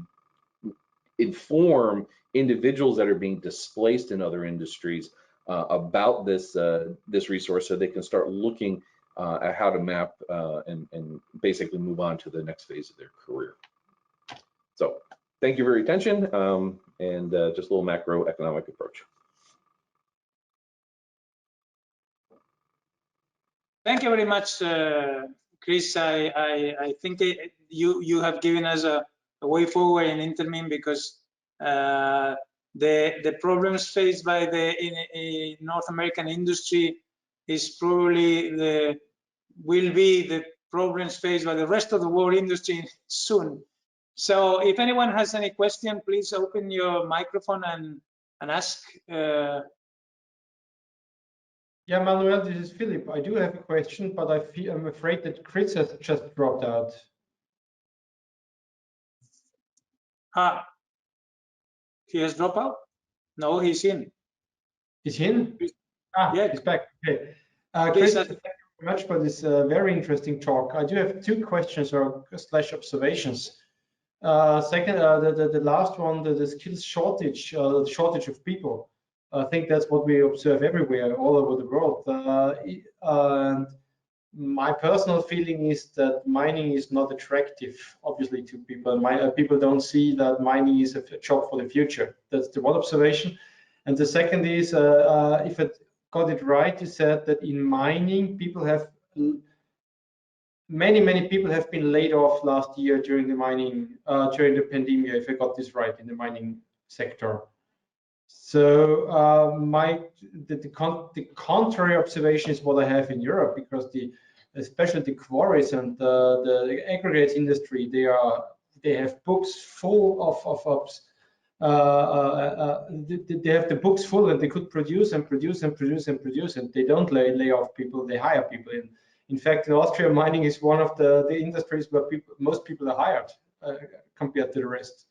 inform individuals that are being displaced in other industries about this resource, so they can start looking at how to map and basically move on to the next phase of their career. So thank you for your attention, and just a little macroeconomic approach. Thank you very much, Chris. I think you have given us a way forward in INTERMIN, because the problems faced by the North American industry is probably will be the problems faced by the rest of the world industry soon. So if anyone has any question, please open your microphone and ask. Yeah, Manuel, this is Philip. I do have a question, but I'm afraid that Chris has just dropped out. He has dropped out? No, he's in. Is he in? Yeah. He's back. Okay. Chris, thank you very much for this very interesting talk. I do have 2 questions or / observations. Second, the last one, the skills shortage, the shortage of people. I think that's what we observe everywhere, all over the world. And my personal feeling is that mining is not attractive, obviously, to people. People don't see that mining is a job for the future. That's the one observation. And the second is, if I got it right, you said that in mining, many people have been laid off last year during during the pandemic, if I got this right, in the mining sector. So the contrary observation is what I have in Europe, because especially the quarries and the aggregates industry, they have books full of they have the books full, and they could produce and produce and produce and produce, and they don't lay off people, they hire people. In fact, in Austria, mining is one of the industries where most people are hired compared to the rest.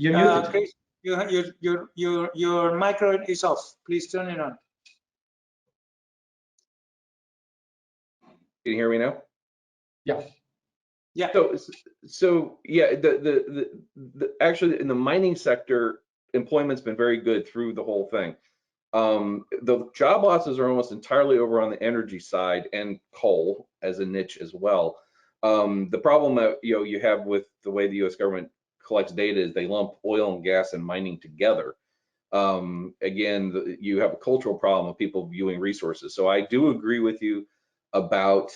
You're muted. Chris, your micro is off. Please turn it on. Can you hear me now? Yeah. Yeah. So yeah, actually in the mining sector, employment's been very good through the whole thing. The job losses are almost entirely over on the energy side, and coal as a niche as well. The problem that you have with the way the U.S. government collects data is they lump oil and gas and mining together. Again, you have a cultural problem of people viewing resources. So I do agree with you about,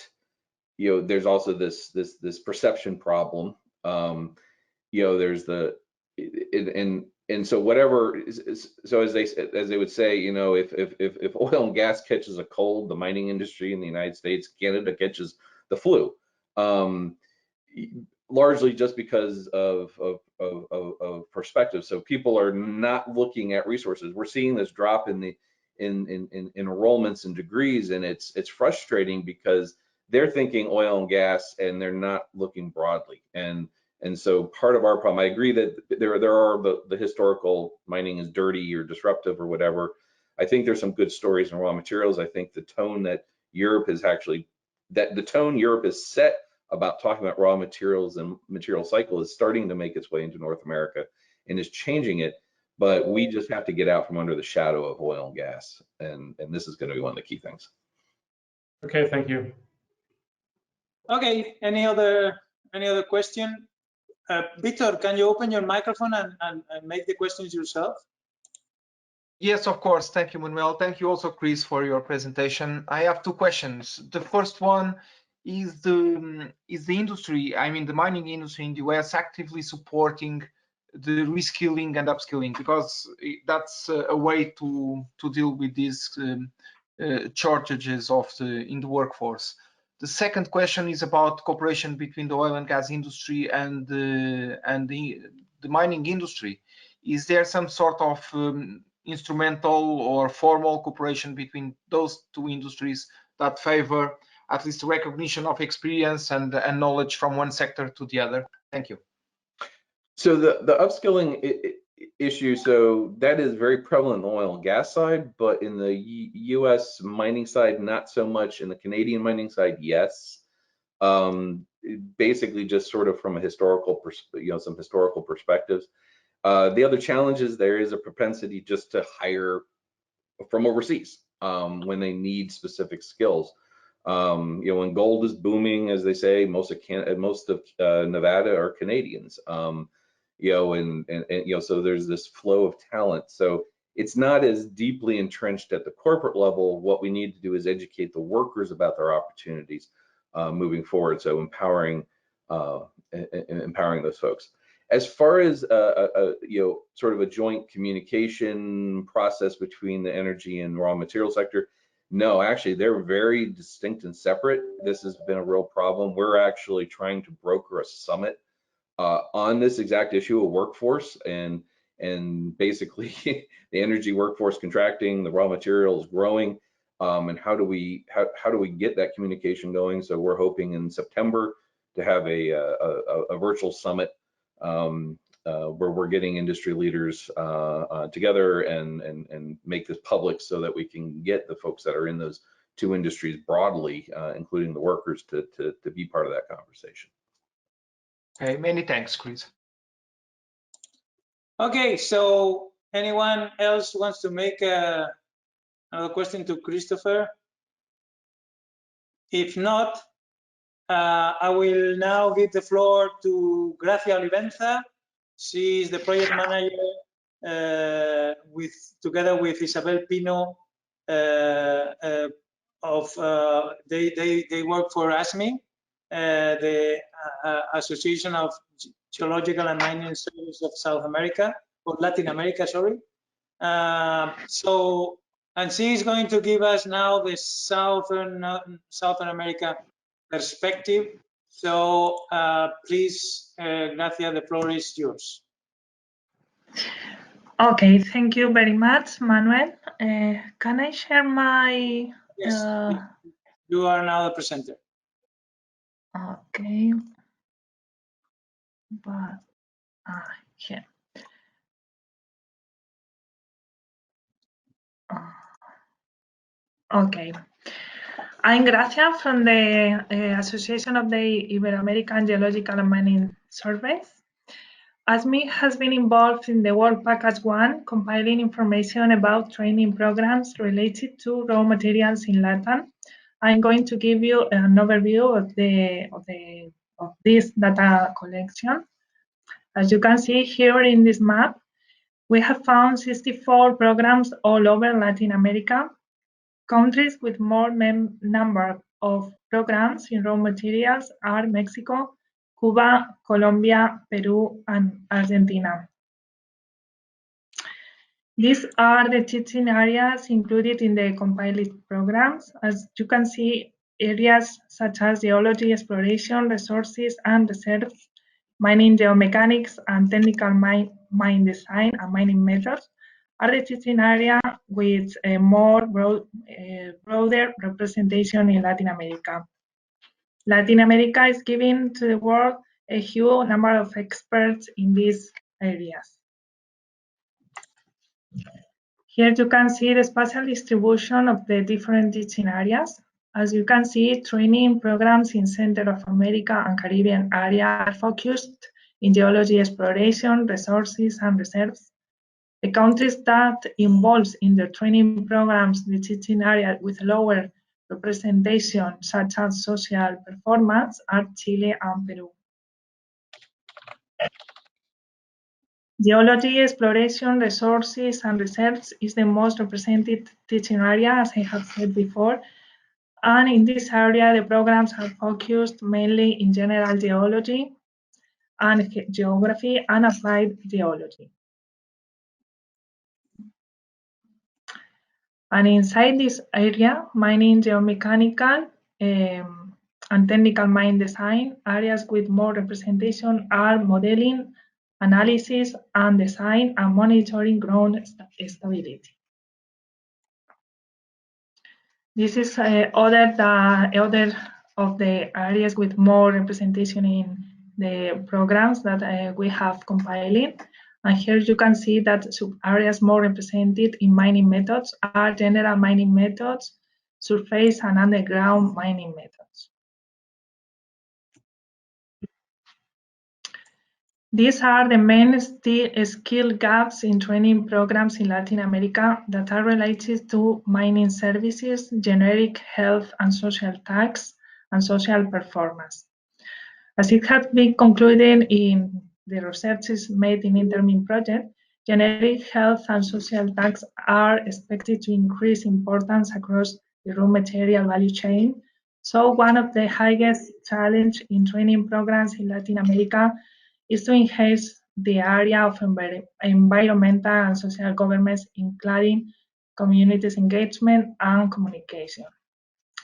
there's also this perception problem. There's and so whatever. So as they would say, if oil and gas catches a cold, the mining industry in the United States, Canada catches the flu. Largely just because of perspective. So people are not looking at resources. We're seeing this drop in enrollments and degrees, and it's frustrating because they're thinking oil and gas and they're not looking broadly. And so part of our problem, I agree that there are the historical mining is dirty or disruptive or whatever. I think there's some good stories in raw materials. I think the tone that Europe has set about talking about raw materials and material cycle is starting to make its way into North America and is changing it, but we just have to get out from under the shadow of oil and gas, and this is going to be one of the key things. Okay, thank you. Okay, any other question? Victor, can you open your microphone and make the questions yourself? Yes, of course. Thank you, Manuel. Thank you also, Chris, for your presentation. I have two questions. The first one is the industry, I mean the mining industry in the US, actively supporting the reskilling and upskilling, because that's a way to deal with these shortages in the workforce. The second question is about cooperation between the oil and gas industry and the mining industry. Is there some sort of instrumental or formal cooperation between those two industries that favor at least recognition of experience and knowledge from one sector to the other? Thank you. So the upskilling issue, so that is very prevalent in the oil and gas side, but in the US mining side, not so much. In the Canadian mining side, yes. Basically just sort of from a historical, some historical perspectives. The other challenge is there is a propensity just to hire from overseas when they need specific skills. When gold is booming, as they say, most of Nevada are Canadians. So there's this flow of talent. So it's not as deeply entrenched at the corporate level. What we need to do is educate the workers about their opportunities moving forward. So empowering those folks. As far as sort of a joint communication process between the energy and raw material sector, no, actually they're very distinct and separate. This has been a real problem. We're actually trying to broker a summit on this exact issue of workforce and basically the energy workforce contracting, the raw materials growing, and how do we get that communication going? So we're hoping in September to have a virtual summit where we're getting industry leaders together and make this public so that we can get the folks that are in those two industries broadly, including the workers, to be part of that conversation. Okay, many thanks, Chris. Okay, so anyone else wants to make another question to Christopher? If not, I will now give the floor to Gracia Olivenza. She is the project manager together with Isabel Pino they work for ASME, the Association of Geological and Mining Surveys of South America, or Latin America, sorry. And she is going to give us now the Southern America perspective. So please, Gracia, the floor is yours. Okay, thank you very much, Manuel. Can I share my... Yes, you are now the presenter. Okay. But here. Okay. I'm Gracia from the Association of the Ibero-American Geological and Mining Surveys. ASME has been involved in the Work Package 1, compiling information about training programs related to raw materials in LATAM. I'm going to give you an overview of this data collection. As you can see here in this map, we have found 64 programs all over Latin America. Countries with more number of programs in raw materials are Mexico, Cuba, Colombia, Peru, and Argentina. These are the teaching areas included in the compiled programs. As you can see, areas such as geology, exploration, resources and reserves, mining geomechanics, and technical mine design and mining methods are the teaching area with a more broader representation in Latin America. Latin America is giving to the world a huge number of experts in these areas. Here you can see the spatial distribution of the different teaching areas. As you can see, training programs in Center of America and Caribbean area are focused in geology exploration, resources, and reserves. The countries that involves in the training programs the teaching area with lower representation, such as social performance, are Chile and Peru. Geology, exploration, resources, and research is the most represented teaching area, as I have said before. And in this area, the programs are focused mainly in general geology and geography and applied geology. And inside this area, mining, geomechanical, and technical mine design, areas with more representation are modeling, analysis and design, and monitoring ground stability. This is other of the areas with more representation in the programs that we have compiled. And here you can see that sub-areas more represented in mining methods are general mining methods, surface and underground mining methods. These are the main skill gaps in training programs in Latin America that are related to mining services, generic health and social tax, and social performance. As it has been concluded in the researches made in INTERMIN Project, generic health and social tax are expected to increase importance across the raw material value chain. So one of the highest challenges in training programs in Latin America is to enhance the area of environmental and social governance, including communities engagement and communication.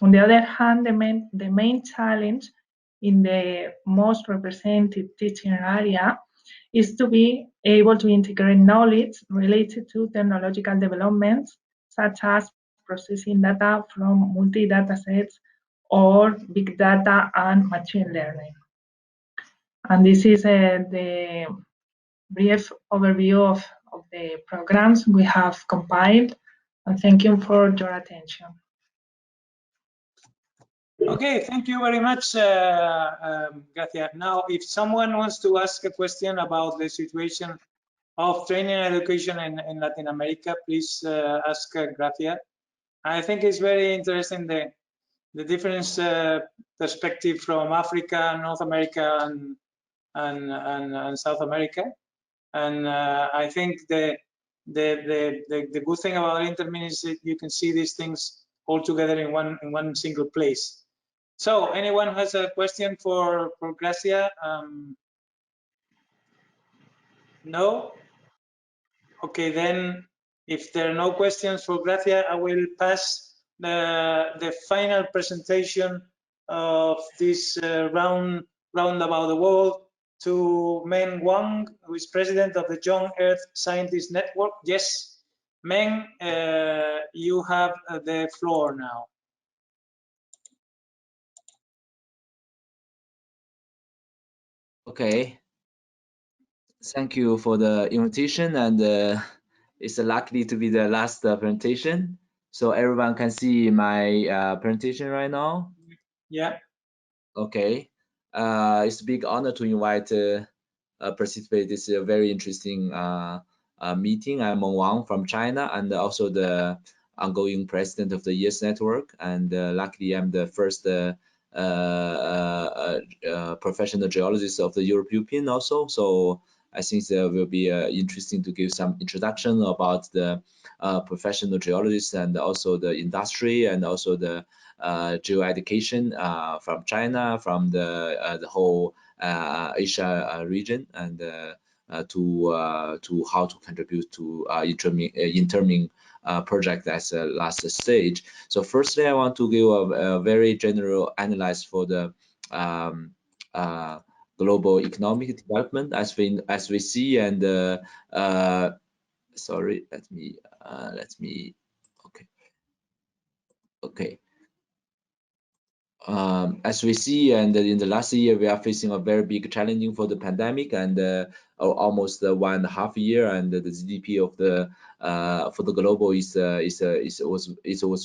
On the other hand, the main challenge in the most represented teaching area is to be able to integrate knowledge related to technological developments, such as processing data from multi-data sets or big data and machine learning. And this is the brief overview of the programs we have compiled. And thank you for your attention. Okay, thank you very much, Gracia. Now, if someone wants to ask a question about the situation of training and education in Latin America, please ask Gracia. I think it's very interesting the different perspective from Africa, North America, and South America. And I think the good thing about INTERMIN is that you can see these things all together in one single place. So, anyone has a question for Gracia? No? Okay, then if there are no questions for Gracia, I will pass the final presentation of this round about the world to Meng Wang, who is president of the Young Earth Scientist Network. Yes, Meng, you have the floor now. Okay, thank you for the invitation, and it's likely to be the last presentation. So everyone can see my presentation right now? Yeah. Okay, it's a big honor to invite participate this very interesting meeting. I'm Meng Wang from China, and also the ongoing president of the YES network, and luckily I'm the first professional geologist of the European also. So I think it will be interesting to give some introduction about the professional geologists and also the industry and also the geo-education from China, from the whole Asia region, and to how to contribute to INTERMIN project as a last stage. So firstly, I want to give a very general analysis for the global economic development as we see, and sorry, let me okay. As we see, and in the last year, we are facing a very big challenging for the pandemic, and almost 1.5 year, and the GDP of the for the global was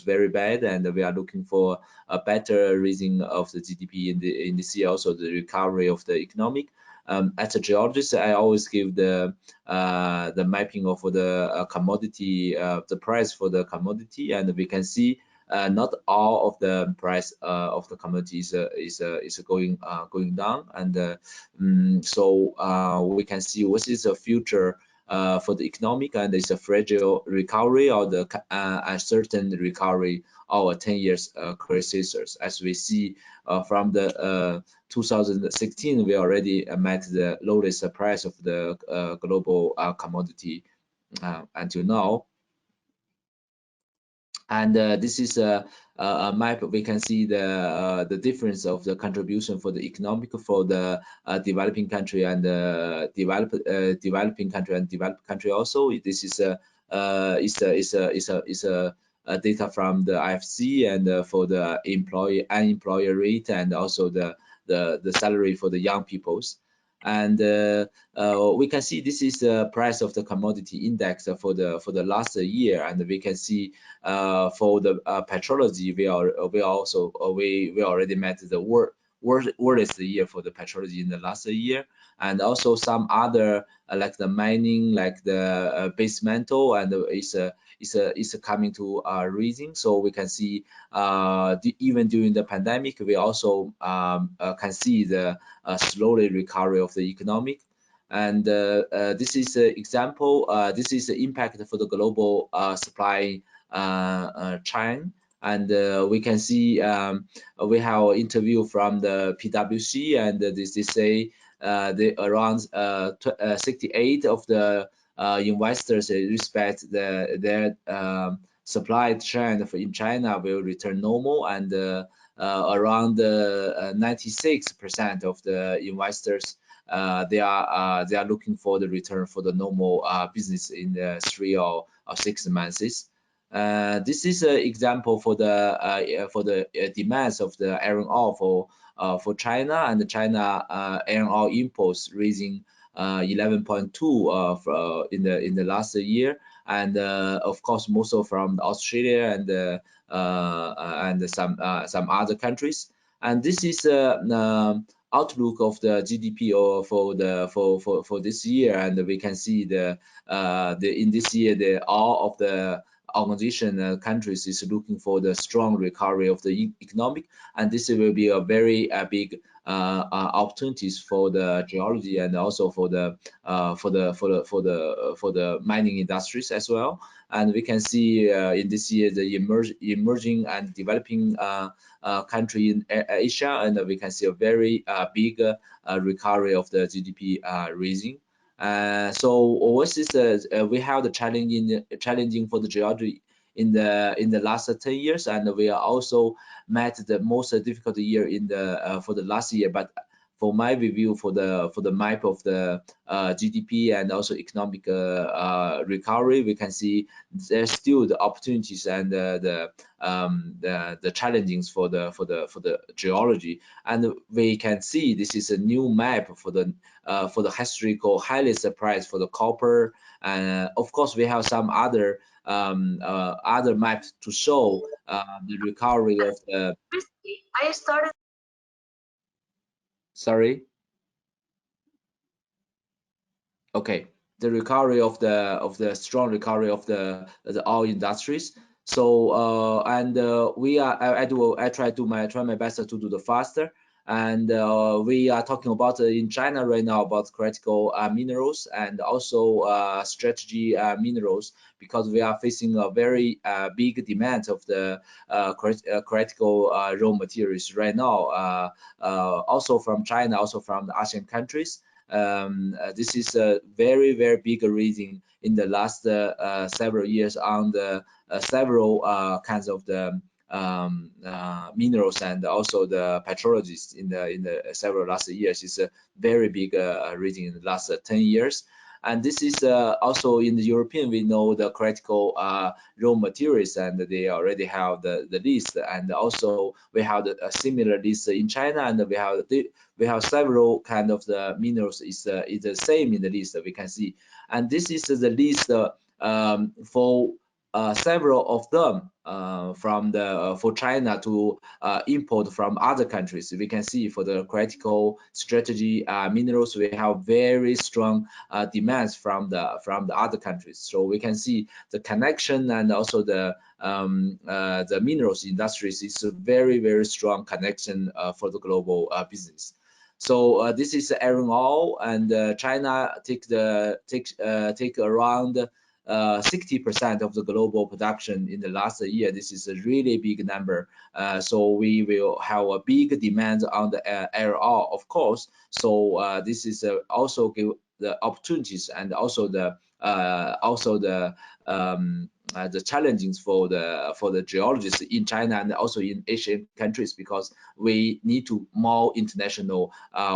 very bad, and we are looking for a better raising of the GDP in this year, also the recovery of the economic. As a geologist, I always give the mapping of the commodity, the price for the commodity, and we can see not all of the price of the commodities is going down, and so we can see what is the future for the economic, and it's a fragile recovery or the uncertain recovery or 10 years crisis. As we see from the 2016, we already met the lowest price of the global commodity until now. And this is a map. We can see the difference of the contribution for the economic for the developing country and developing country and developed country also. This is a data from the IFC, and for the unemployment rate, and also the salary for the young peoples. And we can see this is the price of the commodity index for the last year, and we can see for the petrology, we already met the worst year for the petrology in the last year, and also some other like the mining, like the base metal, and is coming to raising. So we can see even during the pandemic, we also can see the slowly recovery of the economic. And this is an example. This is the impact for the global supply chain. And we can see we have an interview from the PwC, and they say around 68 of the investors respect their supply chain in China will return normal, and around 96% of the investors they are looking for the return for the normal business in the 3 or 6 months. This is an example for the demands of the iron ore for China, and the China iron ore imports raising 11.2 in the last year, and of course most of from Australia and some other countries. And this is outlook of the GDP for this year, and we can see in this year all of the organization countries is looking for the strong recovery of the economic, and this will be a very big opportunities for the geology, and also for the mining industries as well. And we can see in this year the emerging and developing country in Asia, and we can see a very big recovery of the GDP raising. So what is we have the challenging for the geology in the last 10 years, and we are also met the most difficult year in the for the last year. But for my review for the map of the GDP and also economic recovery, we can see there's still the opportunities and the challenges for the geology. And we can see this is a new map for the historical highly surprised for the copper. And of course we have some other maps to show the recovery of the. Sorry. Okay, the recovery of the strong recovery of the oil industries. So and I try my best to do the faster. And we are talking about in China right now about critical minerals and also strategy minerals, because we are facing a very big demand of the critical raw materials right now, also from China, also from the ASEAN countries. This is a very, very big reading in the last several years on the several kinds of the minerals and also the petrologists in the several last years. Is a very big reading in the last 10 years. And this is also in the European, we know the critical raw materials, and they already have the list. And also we have a similar list in China, and we have several kind of the minerals is the same in the list that we can see. And this is the list for several of them for China to import from other countries. We can see for the critical strategy minerals, we have very strong demands from the other countries. So we can see the connection, and also the minerals industries is a very, very strong connection for the global business. So this is iron ore, and China take around 60% of the global production in the last year. This is a really big number. So we will have a big demand on the iron ore, of course. So this is also give the opportunities, and also the challenges for the geologists in China and also in Asian countries, because we need to more international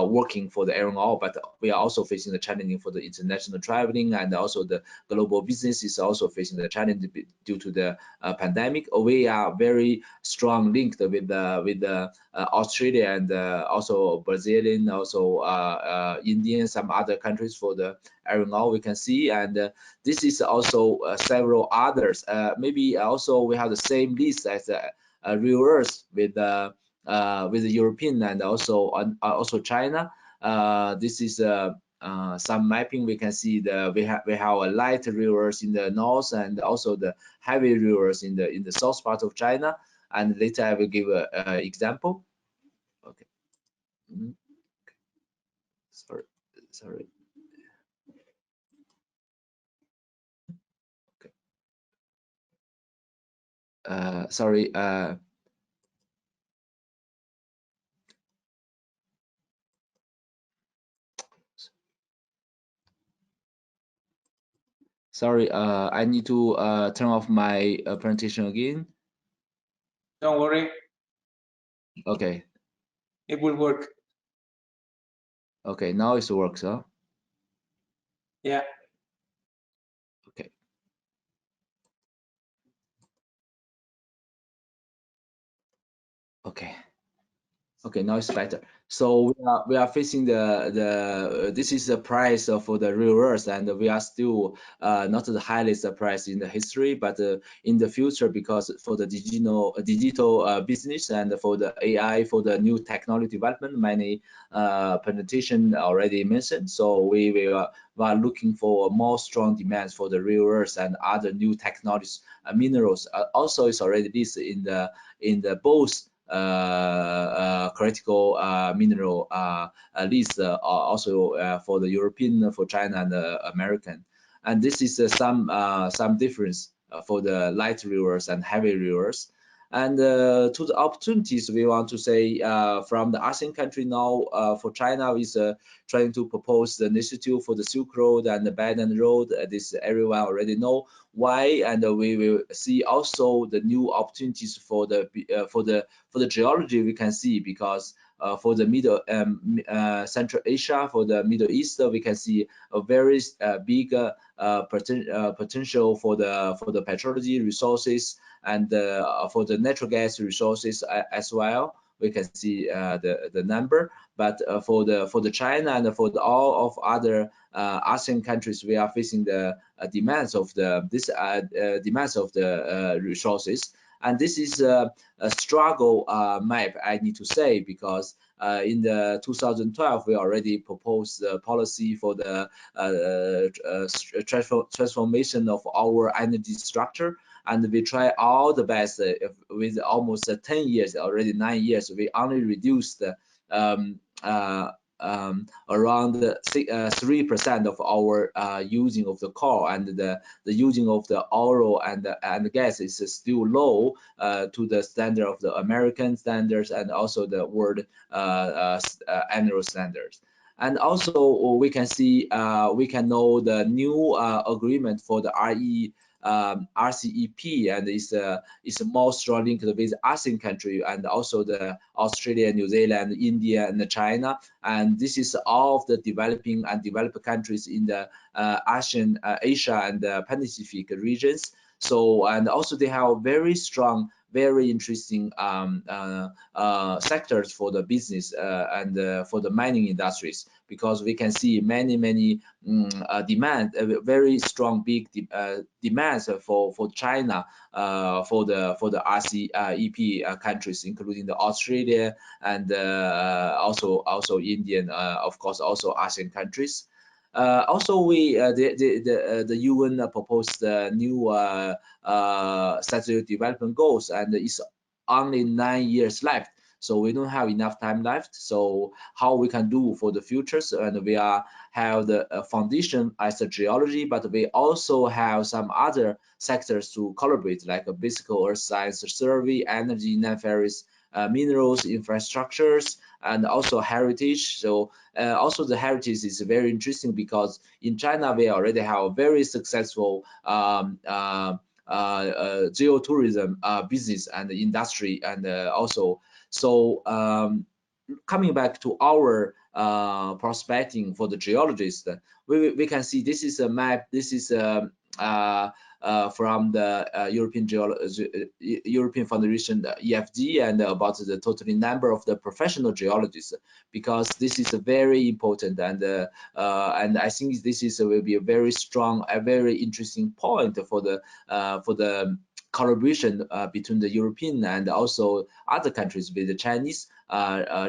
working for the iron ore, but we are also facing the challenging for the international traveling, and also the global business is also facing the challenge due to the pandemic. We are very strong linked with the Australia, and also Brazilian, also Indian, some other countries for the iron ore we can see. And this is also several others. Maybe also we have the same list as rare earths with the European, and also China. This is some mapping. We can see we have a light rare earths in the north, and also the heavy rare earths in the south part of China. And later I will give an example. Okay. Sorry. Sorry. Sorry, I need to turn off my presentation again. Don't worry. Okay. It will work. Okay, now it works, huh? Yeah. Okay. Okay, now it's better. So we are facing this is the price for the rare earths, and we are still not the highest price in the history, but in the future, because for the digital business, and for the AI, for the new technology development, many presentation already mentioned. So we are looking for more strong demands for the rare earths and other new technologies, minerals. Also, it's already listed in the both critical mineral list, also for the European, for China, and American. And this is some difference for the light rare earths and heavy rare earths. And to the opportunities, we want to say from the ASEAN country now, for China is trying to propose the initiative for the Silk Road and the Belt and Road. This everyone already know why, and we will see also the new opportunities for the geology we can see, because for the Middle Central Asia, for the Middle East, we can see a very big potential for the petrology resources, and for the natural gas resources as well. We can see the number, but for the China and for all of other ASEAN countries, we are facing the demands of the resources. And this is a struggle map, I need to say, because in the 2012 we already proposed the policy for the transformation of our energy structure, and we try all the best with almost 10 years, already 9 years. We only reduced around 3% of our using of the coal, and the using of the oil and gas is still low to the standard of the American standards and also the world annual standards. And also we can see, we can know the new agreement for the RCEP, and is more strong linked with ASEAN country and also the Australia, New Zealand, India, and China. And this is all of the developing and developed countries in the Asia and the Pacific regions. So, and also they have very strong, very interesting sectors for the business and for the mining industries, because we can see many demand, very strong big demands for China for the RCEP countries, including the Australia and also Indian, of course, also ASEAN countries. Also, the UN proposed new Sustainable Development Goals, and it's only 9 years left, so we don't have enough time left. So how we can do for the futures, and we have the foundation as a geology, but we also have some other sectors to collaborate, like a basic earth science survey, energy, non-ferrous minerals, infrastructures, and also heritage. So also the heritage is very interesting, because in China we already have a very successful geotourism business and industry, and also so coming back to our prospecting for the geologists, we can see this is a map. This is from the European Foundation, EFG, and about the total number of the professional geologists, because this is a very important, and I think this is will be a very strong, a very interesting point for the collaboration between the European and also other countries with the Chinese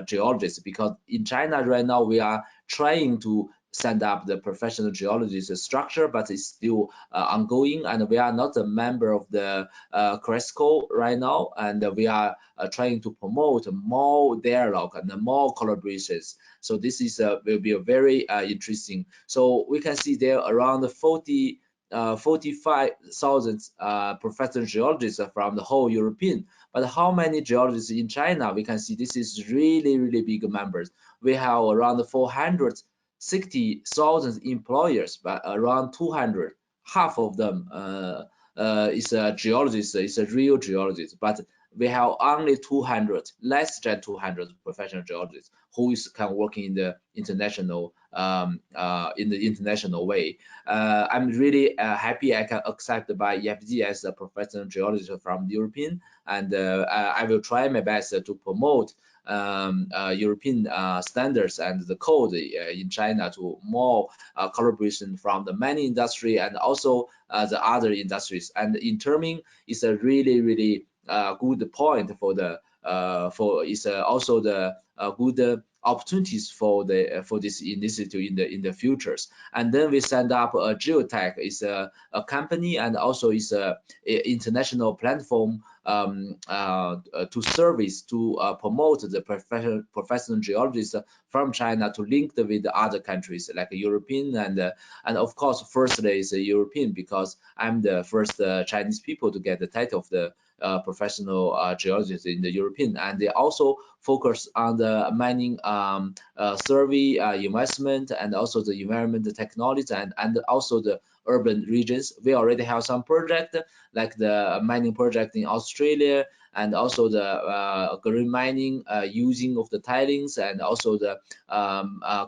geologists, because in China right now we are trying to set up the professional geologist structure, but it's still ongoing, and we are not a member of the CRESCO right now, and we are trying to promote more dialogue and more collaborations. So this is will be a very interesting. So we can see there around 45,000 professional geologists from the whole European. But how many geologists in China? We can see this is really big numbers. We have around 460,000 employers, but around 200, half of them is a geologist, is a real geologist. But we have only 200, less than 200 professional geologists who can work in the international way. I'm really happy I can accept by EFG as a professional geologist from the European, and I will try my best to promote European standards and the code in China to more collaboration from the mining industry and also the other industries. And INTERMIN is a really good point for the is also the good opportunities for this initiative in the futures. And then we set up a Geotech, is a company, and also is a international platform to service to promote the professional geologists from China to link with other countries like European, and of course firstly is European, because I'm the first Chinese people to get the title of the professional geologists in the European, and they also focus on the mining survey investment, and also the environmental technology, and also the urban regions. We already have some project like the mining project in Australia, and also the green mining using of the tilings, and also the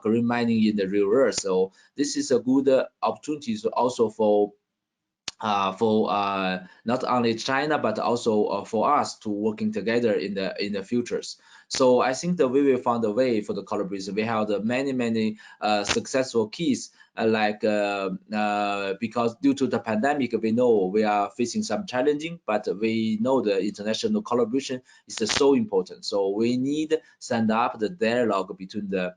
green mining in the real earth. So this is a good opportunity also for not only China, but also for us to working together in the futures. So I think that we will find a way for the collaboration. We have the many successful keys, because due to the pandemic, we know we are facing some challenging, but we know the international collaboration is so important. So we need stand up the dialogue between the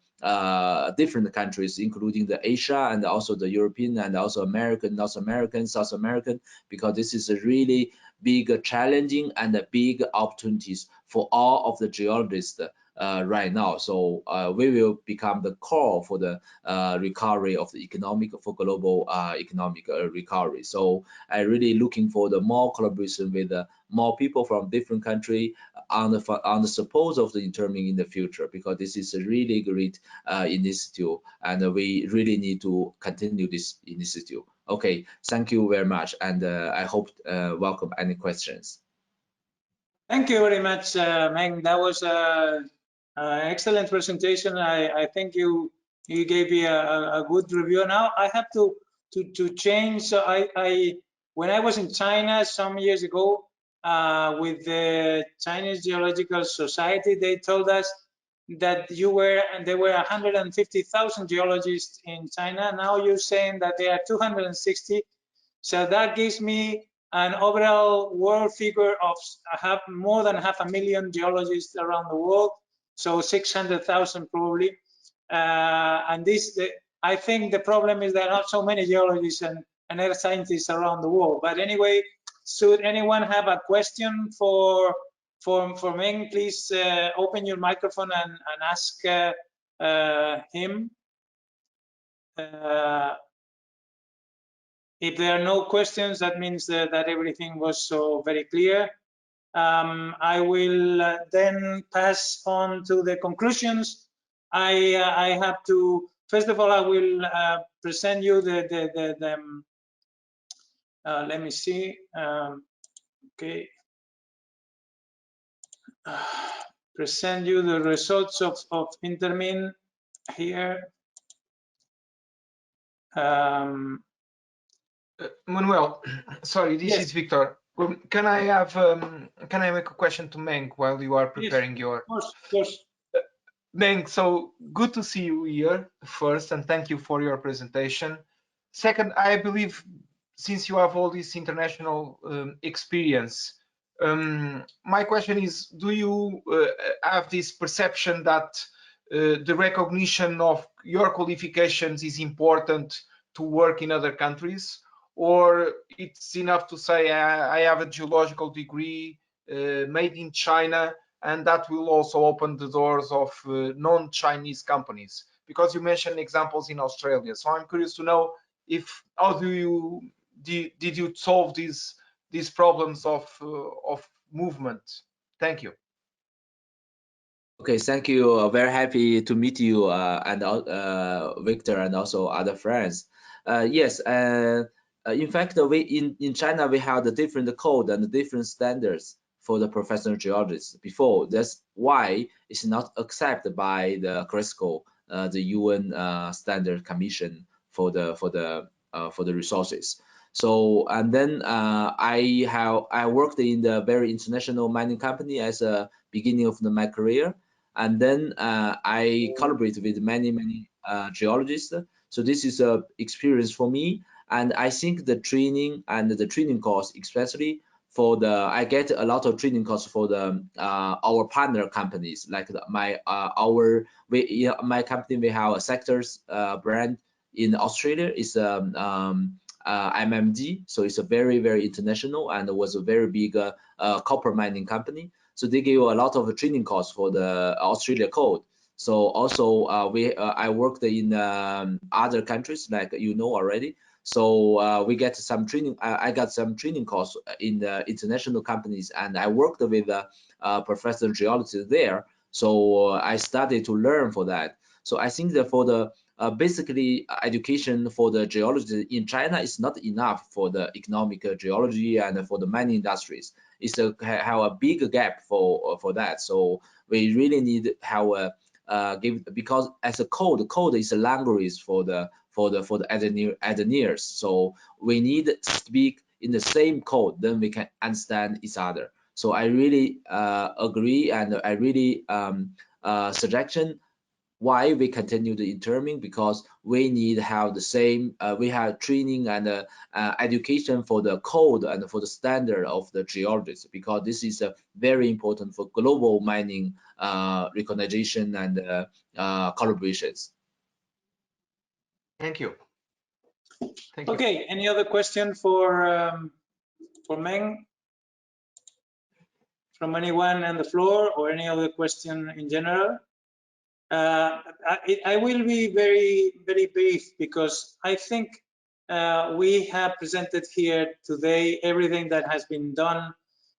different countries, including the Asia and also the European and also American, North American, South American, because this is a really big challenging and big opportunities for all of the geologists right now. So we will become the core for the recovery of the economic, for global economic recovery. So I really looking for the more collaboration with more people from different countries on the support of the INTERMIN in the future, because this is a really great initiative, and we really need to continue this initiative. Okay, thank you very much, and I hope welcome any questions. Thank you very much, Meng. That was an excellent presentation. I think you gave me a good review. Now I have to change. So when I was in China some years ago with the Chinese Geological Society, they told us that there were 150,000 geologists in China. Now you're saying that there are 260. So that gives me an overall world figure of more than 500,000 geologists around the world. So 600,000 probably. And I think the problem is there are not so many geologists and earth scientists around the world. But anyway, should anyone have a question for Meng, please open your microphone and ask him. If there are no questions, that means that everything was so very clear. I will then pass on to the conclusions. I have to, first of all, I will present you let me see, okay. Present you the results of INTERMIN here. Manuel, sorry, this is Victor. Can I make a question to Meng while you are preparing your? Of course. Meng, so good to see you here first, and thank you for your presentation. Second, I believe since you have all this international experience, my question is, do you have this perception that the recognition of your qualifications is important to work in other countries? Or it's enough to say I have a geological degree made in China, and that will also open the doors of non-Chinese companies? Because you mentioned examples in Australia, so I'm curious to know how did you solve these problems of movement? Thank you. Okay, thank you. Very happy to meet you and Victor and also other friends. Yes, in fact, in China we have the different code and the different standards for the professional geologists before. That's why it's not accepted by the CRESCO, the UN Standard Commission for the resources. So, and then I worked in the very international mining company as a beginning of my career, and then I collaborate with many geologists. So this is a experience for me, and I think the training and the training course, especially for I get a lot of training course for our partner companies, like my company. We have a sectors brand in Australia. It's MMD, so it's a very international, and it was a very big copper mining company. So they give a lot of training course for the Australia code. So also I worked in other countries, like you know already. So we get some training. I got some training course in the international companies, and I worked with professional geologists there. So I started to learn for that. So I think that for the basically education for the geology in China is not enough for the economic geology and for the mining industries. It's have a big gap for that. So we really need how because as a code is a language for the engineers. So we need to speak in the same code, then we can understand each other. So I really agree, and I really suggestion why we continue the INTERMIN, because we need to have the same we have training and education for the code and for the standard of the geologists, because this is very important for global mining recognition and collaborations. Thank you. Okay, any other question for Meng? from anyone on the floor or any other question in general? I will be very, very brief because I think we have presented here today everything that has been done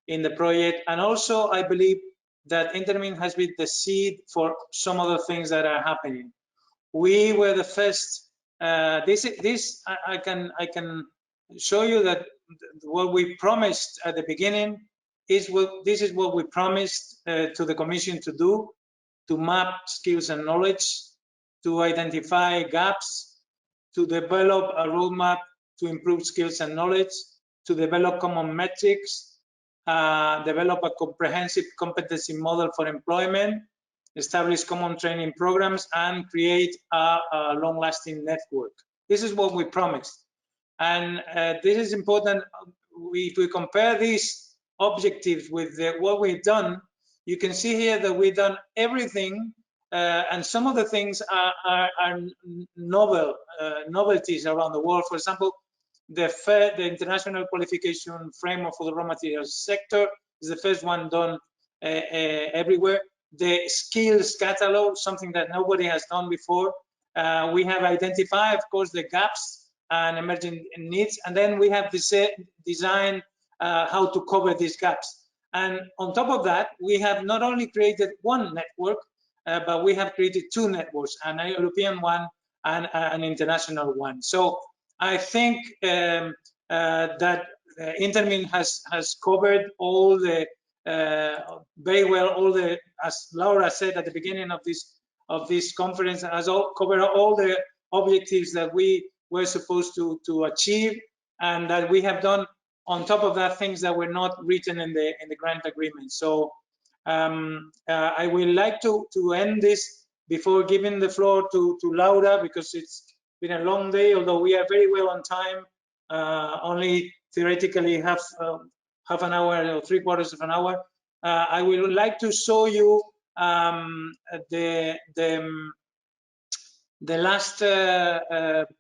in the project, and also I believe that INTERMIN has been the seed for some other things that are happening. We were the first. I can show you that what we promised at the beginning is this is what we promised to the Commission to do, to map skills and knowledge, to identify gaps, to develop a roadmap to improve skills and knowledge, to develop common metrics, develop a comprehensive competency model for employment, establish common training programs, and create a long-lasting network. This is what we promised. And this is important. If we compare these objectives with what we've done, you can see here that we've done everything, and some of the things are novelties around the world. For example, the international qualification framework for the raw materials sector is the first one done everywhere. The skills catalog, something that nobody has done before. We have identified, of course, the gaps and emerging needs, and then we have designed how to cover these gaps. And on top of that, we have not only created one network, but we have created two networks, an European one and an international one. So I think that INTERMIN has covered all the very well, all the, as Laura said at the beginning of this conference, has covered all the objectives that we were supposed to achieve, and that we have done on top of that things that were not written in the grant agreement. So I would like to end this before giving the floor to Laura, because it's been a long day, although we are very well on time, only theoretically half an hour or 3/4 of an hour. I would like to show you the last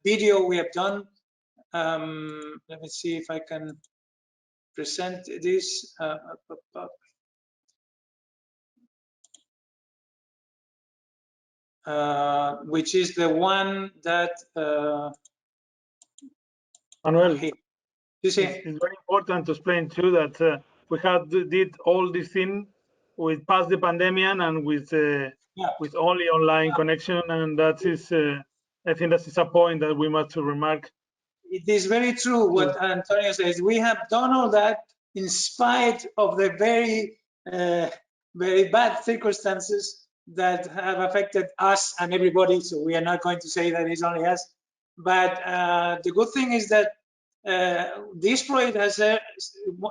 video we have done. Let me see if I can present this. Which is the one that Manuel, you see. it's very important to explain too that we did all this thing with past the pandemic and with only online connection, and that is I think that is a point that we must remark. It is very true what Antonio says. We have done all that in spite of the very very bad circumstances that have affected us and everybody. So we are not going to say that it's only us. But the good thing is that this project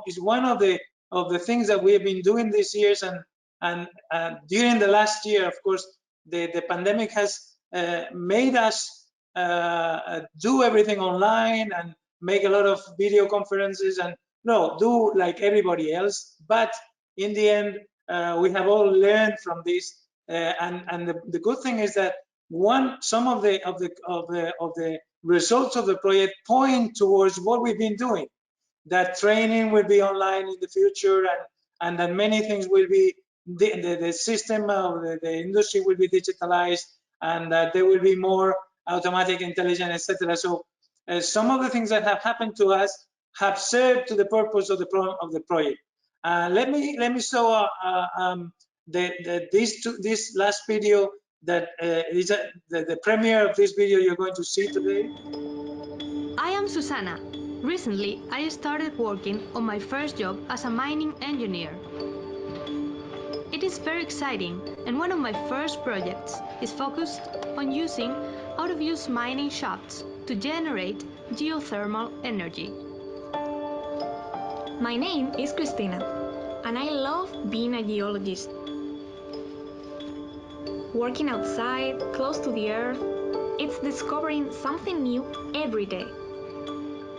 is one of the things that we have been doing these years, and during the last year, of course, the pandemic has made us do everything online and make a lot of video conferences and do like everybody else. But in the end, we have all learned from this, and the good thing is that some of the results of the project point towards what we've been doing. That training will be online in the future, and that many things will be the system of the industry will be digitalized, and that there will be more automatic intelligence, etc. So some of the things that have happened to us have served to the purpose of the project. Let me show this last video that is the premiere of this video you're going to see today. I am Susana. Recently, I started working on my first job as a mining engineer. It is very exciting, and one of my first projects is focused on using out-of-use mining shafts to generate geothermal energy. My name is Cristina, and I love being a geologist. Working outside, close to the earth, it's discovering something new every day.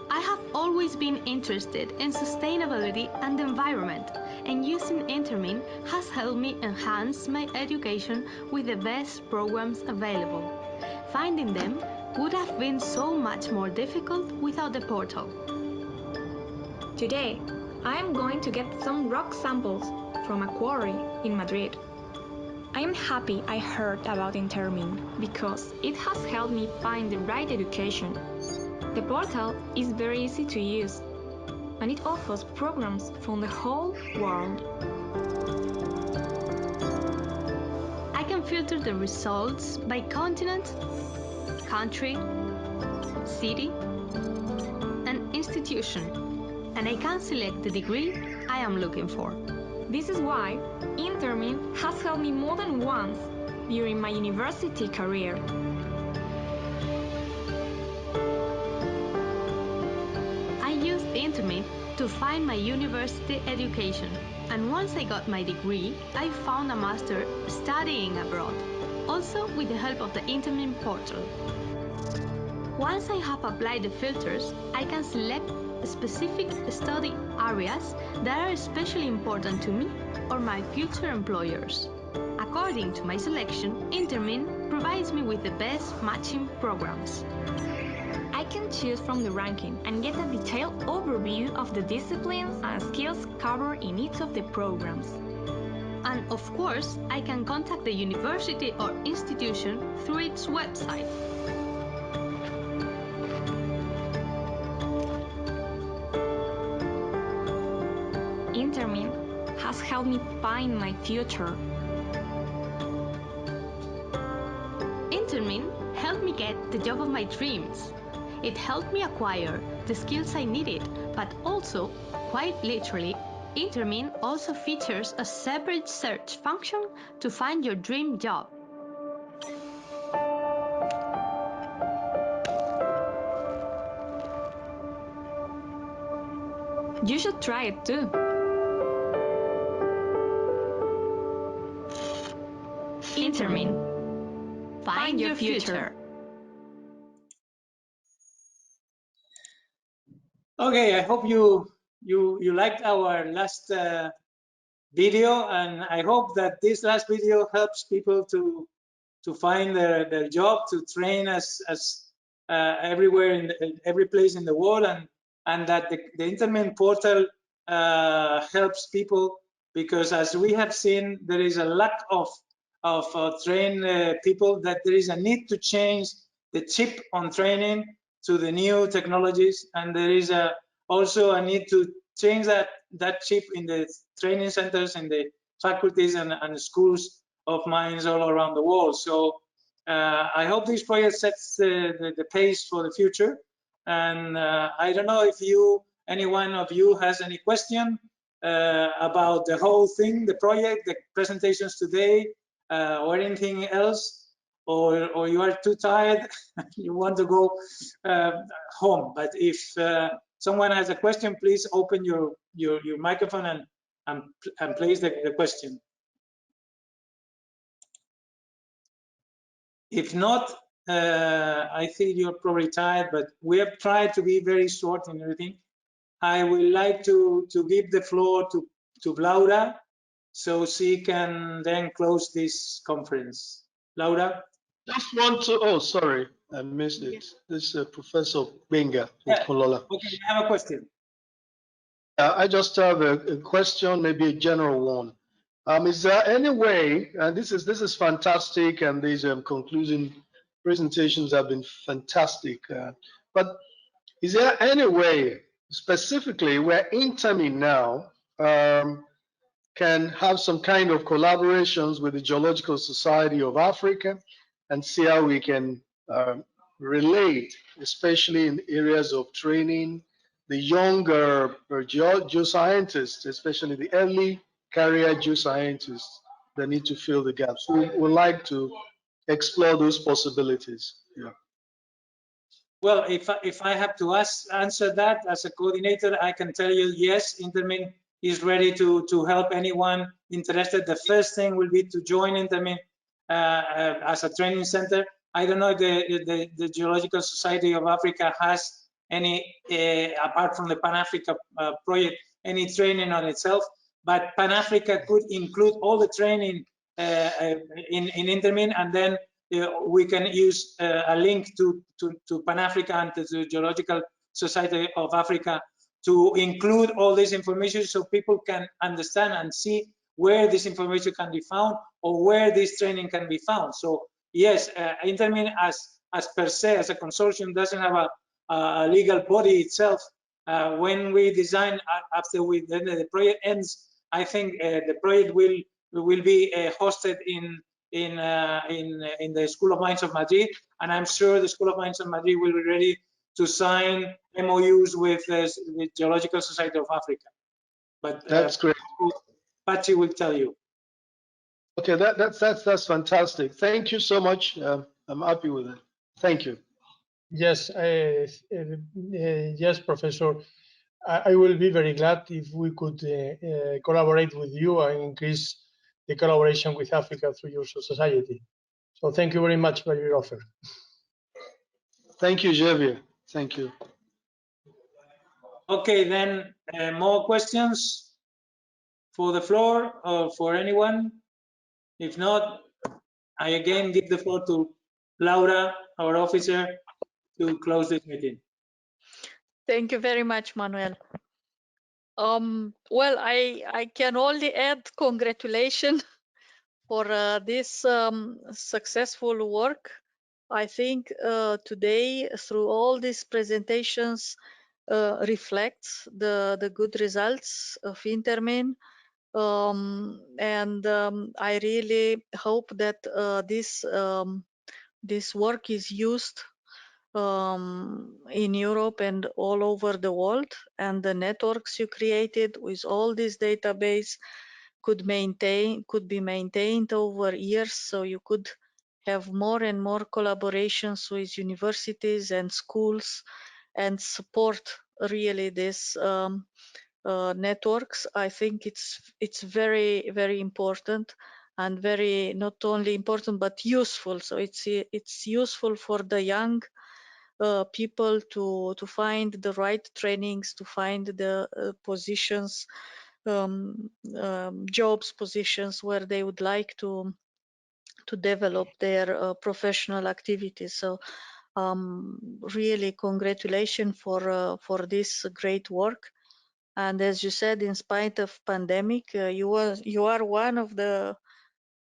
I have always been interested in sustainability and the environment, and using INTERMIN has helped me enhance my education with the best programs available. Finding them would have been so much more difficult without the portal. Today, I am going to get some rock samples from a quarry in Madrid. I am happy I heard about INTERMIN because it has helped me find the right education. The portal is very easy to use, and it offers programs from the whole world. I can filter the results by continent, country, city, and institution, and I can select the degree I am looking for. This is why INTERMIN has helped me more than once during my university career. I used INTERMIN to find my university education, and once I got my degree, I found a master studying abroad, also with the help of the INTERMIN portal. Once I have applied the filters, I can select specific study areas that are especially important to me or my future employers. According to my selection, INTERMIN provides me with the best matching programs. I can choose from the ranking and get a detailed overview of the disciplines and skills covered in each of the programs. And of course, I can contact the university or institution through its website. INTERMIN has helped me find my future. INTERMIN helped me get the job of my dreams. It helped me acquire the skills I needed, but also, quite literally, INTERMIN also features a separate search function to find your dream job. You should try it too. INTERMIN. Find your future. Okay, I hope you liked our last video, and I hope that this last video helps people to find their job, to train as everywhere in every place in the world, and that the INTERMIN portal helps people, because as we have seen, there is a lack of trained people, that there is a need to change the chip on training to the new technologies, and there is also a need to change that chip in the training centers, in the faculties and schools of mines all around the world. So I hope this project sets the pace for the future. And I don't know if any one of you has any question about the whole thing, the project, the presentations today, or anything else, or you are too tired, you want to go home. But if someone has a question, please open your microphone and place the question. If not, I think you're probably tired, but we have tried to be very short in everything. I would like to give the floor to Laura, so she can then close this conference. Laura? Just want to, oh, sorry, I missed it. This is Professor Benga, Okunlola. Okay, I have a question. I just have a question, maybe a general one. Is there any way, and this is fantastic, and these conclusion presentations have been fantastic, but is there any way specifically where INTERMIN now can have some kind of collaborations with the Geological Society of Africa and see how we can relate, especially in areas of training, the younger geoscientists, especially the early career geoscientists that need to fill the gaps. We would like to explore those possibilities. Yeah. Well, if I have to answer that as a coordinator, I can tell you, yes, INTERMIN is ready to help anyone interested. The first thing will be to join INTERMIN as a training center. I don't know if the Geological Society of Africa has any, apart from the Pan-Africa project, any training on itself, but Pan-Africa could include all the training in INTERMIN, and then we can use a link to Pan-Africa and to the Geological Society of Africa to include all this information, so people can understand and see where this information can be found or where this training can be found. So yes, INTERMIN as per se, as a consortium, doesn't have a legal body itself. When we design, after the project ends, I think the project will be hosted in the School of Mines of Madrid, and I'm sure the School of Mines of Madrid will be ready to sign MOUs with the Geological Society of Africa. But that's great. Pachi will tell you. Okay, that's fantastic. Thank you so much. I'm happy with it. Thank you. Yes, yes, Professor. I will be very glad if we could collaborate with you and increase the collaboration with Africa through your society. So thank you very much for your offer. Thank you, Javier. Thank you. Okay, then more questions for the floor or for anyone? If not, I again give the floor to Laura, our officer, to close this meeting. Thank you very much, Manuel. Well, I can only add congratulations for this successful work. I think today, through all these presentations, reflects the good results of INTERMIN. I really hope that this work is used in Europe and all over the world, and the networks you created with all this database could be maintained over years, so you could have more and more collaborations with universities and schools and support really this networks. I think it's very, very important and very not only important but useful. So it's useful for the young people to find the right trainings, to find the positions, jobs positions where they would like to develop their professional activities. So really congratulations for this great work. And as you said, in spite of pandemic, you are one of the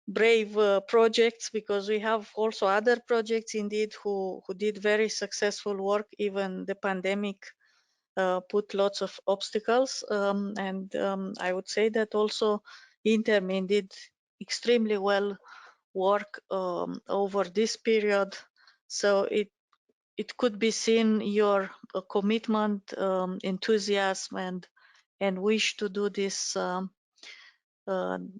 brave projects, because we have also other projects indeed who did very successful work. Even the pandemic put lots of obstacles, and I would say that also INTERMIN did extremely well work over this period. So it could be seen your commitment, enthusiasm, and wish to do this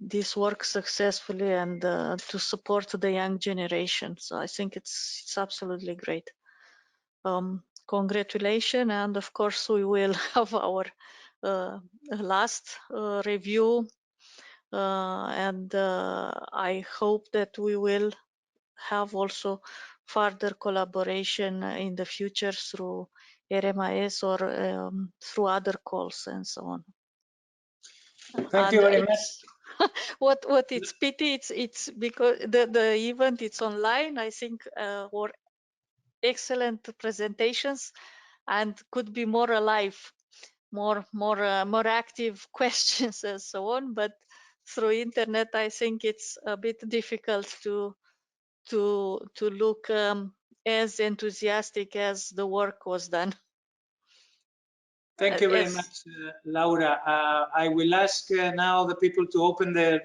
this work successfully and to support the young generation. So I think it's absolutely great. Congratulations, and of course we will have our last review, and I hope that we will have also further collaboration in the future through RMIS or through other calls and so on. Thank you very much. What it's pity, it's because the event it's online. I think were excellent presentations and could be more alive, more active questions and so on. But through internet, I think it's a bit difficult to look as enthusiastic as the work was done. Thank you very much, Laura. I will ask now the people to open their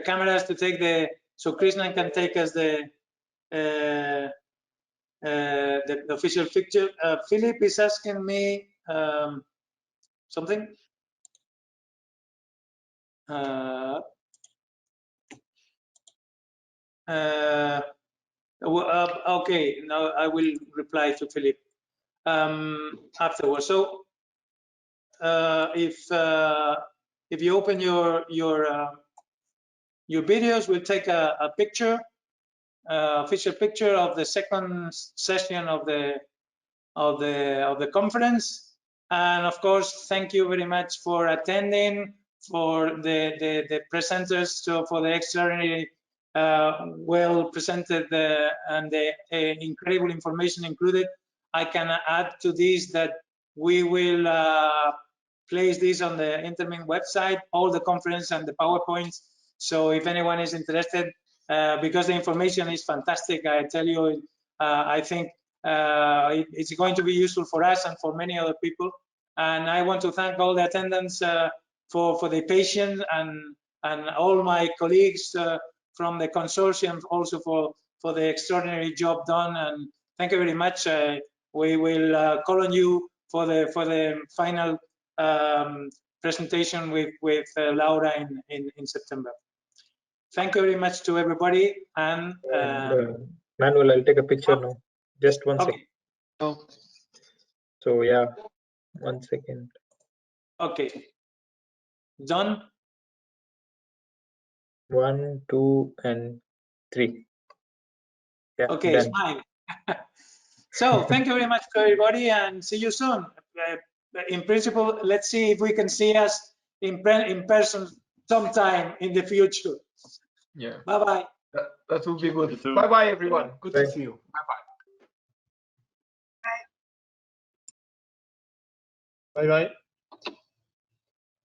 cameras to take so Krishnan can take us the official picture. Philip is asking me something. Okay, now I will reply to Philip afterwards. So if you open your videos, we'll take a picture, official picture of the second session of the conference. And of course, thank you very much for attending, for the presenters, so for the extraordinary well presented and the incredible information included. I can add to this that we will place this on the INTERMIN website, all the conference and the PowerPoints. So if anyone is interested, because the information is fantastic, I tell you, I think it's going to be useful for us and for many other people. And I want to thank all the attendants for the patience, and all my colleagues from the consortium also for the extraordinary job done. And thank you very much. We will call on you for the final presentation with Laura in September. Thank you very much to everybody. And Manuel, I'll take a picture now. Just one second. Oh. So yeah, 1 second. Okay. Done. 1, 2, and 3. Yeah. Okay, done. it's mine. So thank you very much to everybody, and see you soon. In principle, let's see if we can see us in person sometime in the future. Yeah. Bye bye. That will be good. Bye bye, everyone. Good to see you. Bye bye. Bye bye.